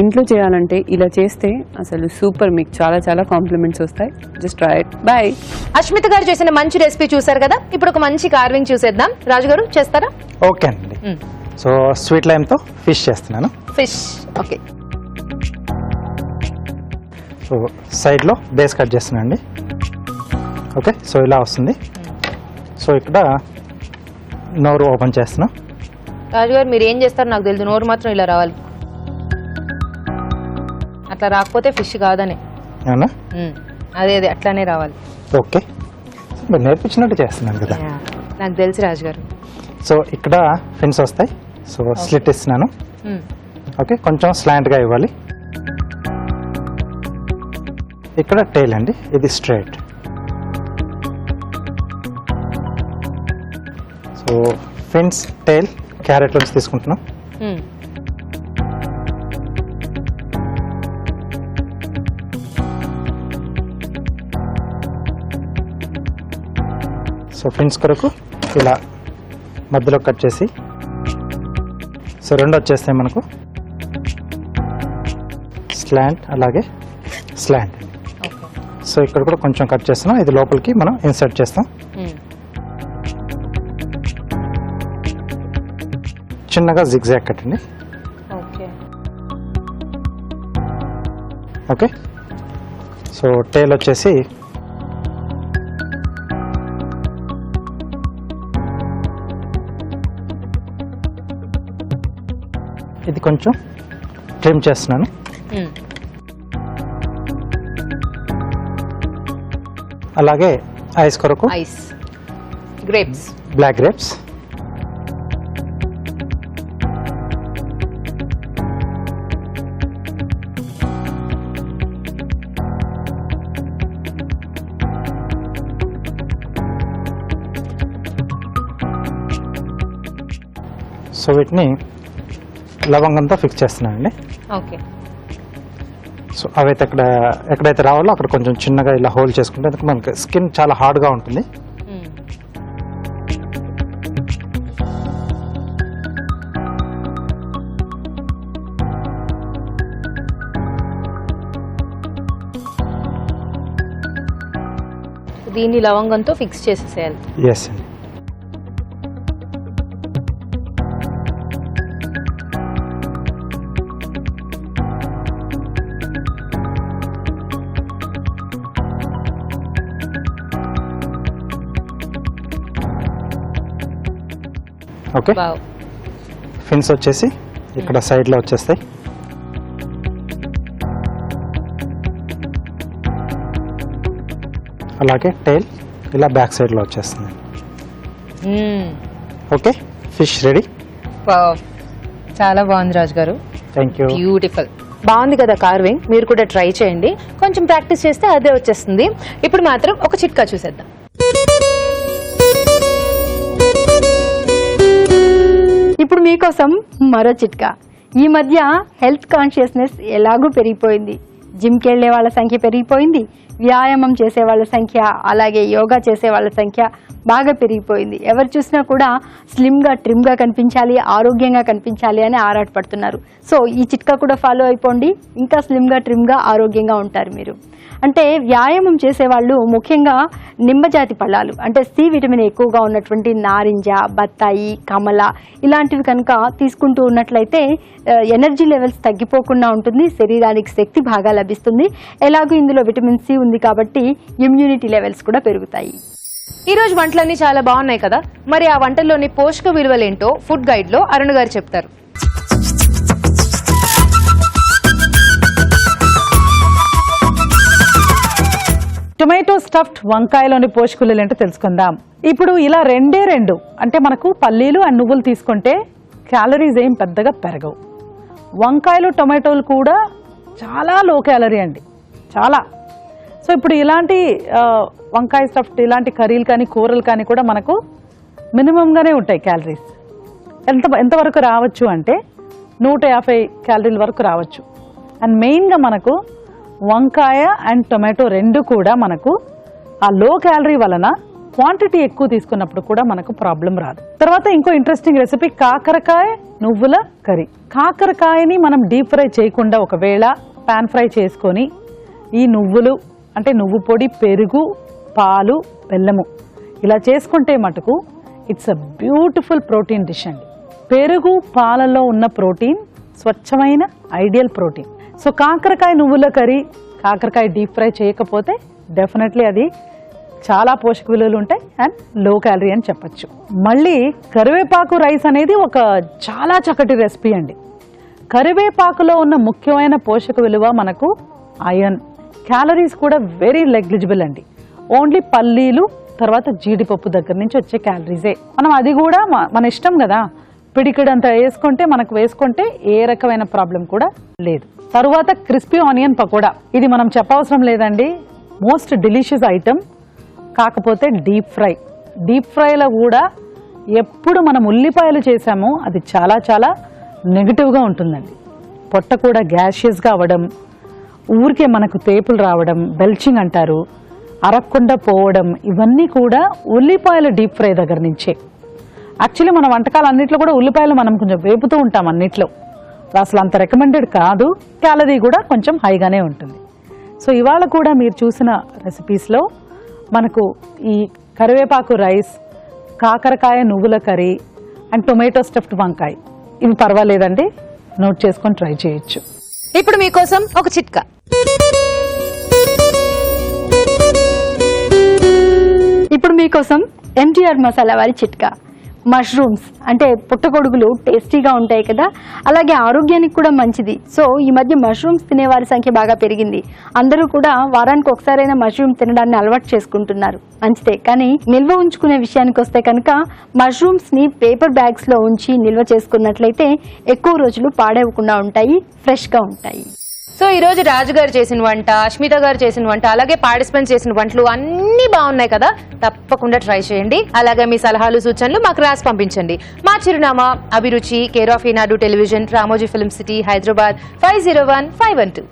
Speaker 6: ఇంట్లో చేయాలంటే ఇలా చేస్తే అసలు సూపర్. మీకు చాలా చాలా కాంప్లిమెంట్స్ వస్తాయి. Just try it. Bye.
Speaker 1: Ashmitha garu చేసిన మంచి రెసిపీ చూసారు కదా. ఇప్పుడు ఒక మంచి కార్వింగ్ చూసేద్దాం. రాజు గారు చేస్తారా?
Speaker 2: ఓకే అండి. సో స్వీట్ లైమ్తో ఫిష్ చేస్తున్నాను.
Speaker 1: Fish okay.
Speaker 2: సో సైడ్లో బేస్ కట్ చేస్తున్నాను అండి. ఓకే, సో ఇలా వస్తుంది. సో ఇక్కడ నోరు ఓపెన్ చేస్తున్నాం.
Speaker 1: రాజుగారు మీరు ఏం చేస్తారు నాకు తెలియదు, నోరు మాత్రం ఇలా రావాలి. అట్లా రాకపోతే ఫిష్ కాదని.
Speaker 2: అవునా?
Speaker 1: అదే అట్లానే రావాలి.
Speaker 2: ఓకే, మీరు నేర్పించినట్టు చేస్తున్నాను కదా.
Speaker 1: నాకు తెలుసు రాజుగారు.
Speaker 2: సో ఇక్కడ ఫిన్స్ వస్తాయి. సో స్లిట్ ఇస్తున్నాను. ఓకే, కొంచెం స్లాంట్గా ఇవ్వాలి. ఇక్కడ టైల్ అండి, ఇది straight. So fins, tail, carrot నుంచి తీసుకుంటున్నాం. సో ఫిన్స్ కొరకు ఇలా మధ్యలో కట్ చేసి, సో రెండు వచ్చేస్తాయి మనకు. స్లాంట్ అలాగే స్లాంట్. సో ఇక్కడ కూడా కొంచెం కట్ చేస్తున్నాం. ఇది లోపలికి మనం ఇన్సర్ట్ చేస్తాం. చిన్నగా జిగ్జాగ్ కట్టండి. ఓకే, సో టైల్ వచ్చేసి ఇది కొంచెం ట్రిమ్ చేస్తున్నాను. అలాగే ఐస్ కొరకు
Speaker 1: ice, grapes,
Speaker 2: black grapes. So వీటిని లవంగంతో ఫిక్స్ చేస్తున్నానండి.
Speaker 1: ఓకే.
Speaker 2: సో అవైతే ఎక్కడైతే రావాలో అక్కడ కొంచెం చిన్నగా ఇలా హోల్డ్ చేసుకుంటే ఎందుకు మనకి స్కిన్ చాలా హార్డ్గా ఉంటుంది.
Speaker 1: దీన్ని లవంగంతో ఫిక్స్ చేసేసేయాలి.
Speaker 2: ఎస్ అండి. ఓకే, ఫిన్స్ వచ్చేసి ఇక్కడ సైడ్లో వచ్చేస్తాయి. అలాగే టైల్ ఇలా బ్యాక్ సైడ్లో వచ్చేస్తుంది. Okay, fish ready.
Speaker 1: చాలా బాగుంది రాజు గారు.
Speaker 2: Thank you.
Speaker 1: బ్యూటిఫుల్, బాగుంది కదా కార్వింగ్. మీరు కూడా ట్రై చేయండి, కొంచెం ప్రాక్టీస్ చేస్తే అదే వచ్చేస్తుంది. ఇప్పుడు మాత్రం ఒక చిట్కా చూసేద్దాం.
Speaker 3: ఇప్పుడు మీకోసం మరో చిట్కా. ఈ మధ్య హెల్త్ కాన్షియస్నెస్ ఎలాగూ పెరిగిపోయింది. జిమ్కి వెళ్ళే వాళ్ళ సంఖ్య పెరిగిపోయింది, వ్యాయామం చేసే వాళ్ళ సంఖ్య, అలాగే యోగా చేసే వాళ్ళ సంఖ్య బాగా పెరిగిపోయింది. ఎవరు చూసినా కూడా స్లిమ్గా ట్రిమ్గా కనిపించాలి, ఆరోగ్యంగా కనిపించాలి అని ఆరాటపడుతున్నారు. సో ఈ చిట్కా కూడా ఫాలో అయిపోండి, ఇంకా స్లిమ్గా ట్రిమ్గా ఆరోగ్యంగా ఉంటారు మీరు. అంటే వ్యాయామం చేసేవాళ్ళు ముఖ్యంగా నిమ్మజాతి పళ్ళాలు, అంటే సి విటమిన్ ఎక్కువగా ఉన్నటువంటి నారింజ, బత్తాయి, కమల ఇలాంటివి కనుక తీసుకుంటూ ఉన్నట్లయితే ఎనర్జీ లెవెల్స్ తగ్గిపోకుండా ఉంటుంది, శరీరానికి శక్తి బాగా లభిస్తుంది. ఎలాగో ఇందులో విటమిన్ సి ఉంది కాబట్టి ఇమ్యూనిటీ లెవెల్స్ కూడా పెరుగుతాయి.
Speaker 1: ఈ రోజు వంటలన్నీ చాలా బాగున్నాయి కదా, మరి ఆ వంటల్లోని పోషక విలువలేంటో ఫుడ్ గైడ్ లో అరుణ్ గారు చెప్తారు.
Speaker 8: టొమాటో స్టఫ్డ్ వంకాయలోని పోషకులు ఏంటో తెలుసుకుందాం. ఇప్పుడు ఇలా రెండు అంటే మనకు పల్లీలు అండ్ నువ్వులు తీసుకుంటే క్యాలరీస్ ఏం పెద్దగా పెరగవు. వంకాయలు టొమాటోలు కూడా చాలా లో క్యాలరీ అండి, చాలా. సో ఇప్పుడు ఇలాంటి వంకాయ స్టఫ్డ్ ఇలాంటి కర్రీలు కానీ కూరలు కానీ కూడా మనకు మినిమంగానే ఉంటాయి క్యాలరీస్. ఎంతవరకు రావచ్చు అంటే 150 క్యాలరీల వరకు రావచ్చు. అండ్ మెయిన్గా మనకు వంకాయ అండ్ టొమాటో రెండు కూడా మనకు ఆ లో క్యాలరీ వలన క్వాంటిటీ ఎక్కువ తీసుకున్నప్పుడు కూడా మనకు ప్రాబ్లం రాదు. తర్వాత ఇంకో ఇంట్రెస్టింగ్ రెసిపీ కాకరకాయ నువ్వుల కర్రీ. కాకరకాయని మనం డీప్ ఫ్రై చేయకుండా ఒకవేళ పాన్ ఫ్రై చేసుకొని ఈ నువ్వులు అంటే నువ్వు పొడి, పెరుగు, పాలు, బెల్లము ఇలా చేసుకుంటే మటుకు it's a beautiful protein dish అండి. పెరుగు పాలలో ఉన్న ప్రోటీన్ స్వచ్ఛమైన ఐడియల్ ప్రోటీన్. సో కాకరకాయ నువ్వుల కర్రీ, కాకరకాయ డీప్ ఫ్రై చేయకపోతే డెఫినెట్లీ అది చాలా పోషక విలువలు ఉంటాయి అండ్ లో క్యాలరీ అని చెప్పచ్చు. మళ్ళీ కరివేపాకు రైస్ అనేది ఒక చాలా చక్కటి రెసిపీ అండి. కరివేపాకులో ఉన్న ముఖ్యమైన పోషక విలువ మనకు ఐరన్. క్యాలరీస్ కూడా వెరీ నెగ్లిజిబుల్ అండి. ఓన్లీ పల్లీలు తర్వాత జీడిపప్పు దగ్గర నుంచి వచ్చే క్యాలరీసే. మనం అది కూడా మన ఇష్టం కదా, పిడికిడంతా వేసుకుంటే ఏ రకమైన ప్రాబ్లం కూడా లేదు. తరువాత క్రిస్పీ ఆనియన్ పకోడా. ఇది మనం చెప్పవసరం లేదండి, మోస్ట్ డెలిషియస్ ఐటమ్. కాకపోతే డీప్ ఫ్రైలో కూడా ఎప్పుడు మనం ఉల్లిపాయలు చేసామో అది చాలా చాలా నెగిటివ్గా ఉంటుందండి. పొట్ట కూడా గ్యాషియస్గా అవ్వడం, ఊరికే మనకు తేపులు రావడం, బెల్చింగ్ అంటారు, అరక్కుండా పోవడం, ఇవన్నీ కూడా ఉల్లిపాయల డీప్ ఫ్రై దగ్గర నుంచే. యాక్చువల్లీ మన వంటకాలు అన్నింటిలో కూడా ఉల్లిపాయలు మనం కొంచెం వేపుతూ ఉంటాం అన్నిట్లో, అసలు అంత రికమెండెడ్ కాదు. క్యాలరీ కూడా కొంచెం హైగానే ఉంటుంది. సో ఇవాళ కూడా మీరు చూసిన రెసిపీస్లో మనకు ఈ కరివేపాకు రైస్, కాకరకాయ నువ్వుల కర్రీ అండ్ టొమాటో స్టఫ్డ్ వంకాయ ఇవి పర్వాలేదండి, నోట్ చేసుకొని ట్రై చేయొచ్చు.
Speaker 1: ఇప్పుడు మీకోసం ఒక చిట్కా.
Speaker 3: ఇప్పుడు మీకోసం ఎంటీఆర్ మసాలా వారి చిట్కా. మష్రూమ్స్ అంటే పుట్టగొడుగులు టేస్టీగా ఉంటాయి కదా, అలాగే ఆరోగ్యానికి కూడా మంచిది. సో ఈ మధ్య మష్రూమ్స్ తినేవారి సంఖ్య బాగా పెరిగింది. అందరూ కూడా వారానికి ఒకసారైనా మష్రూమ్ తినడాన్ని అలవాటు చేసుకుంటున్నారు, మంచిదే. కానీ నిల్వ ఉంచుకునే విషయానికి వస్తే కనుక మష్రూమ్స్ని పేపర్ బ్యాగ్స్లో ఉంచి నిల్వ చేసుకున్నట్లయితే ఎక్కువ రోజులు పాడవకుండా ఉంటాయి, ఫ్రెష్గా ఉంటాయి.
Speaker 1: సో ఈ రోజు రాజు గారు చేసిన వంట, అష్మిత గారు చేసిన వంట, అలాగే పార్టిసిపెంట్స్ చేసిన వంటలు అన్ని బాగున్నాయి కదా, తప్పకుండా ట్రై చేయండి. అలాగే మీ సలహాలు సూచనలు మాకు రాసి పంపించండి. మా చిరునామా అభిరుచి, care of Eenadu television, Ramoji film city, Hyderabad 501-512.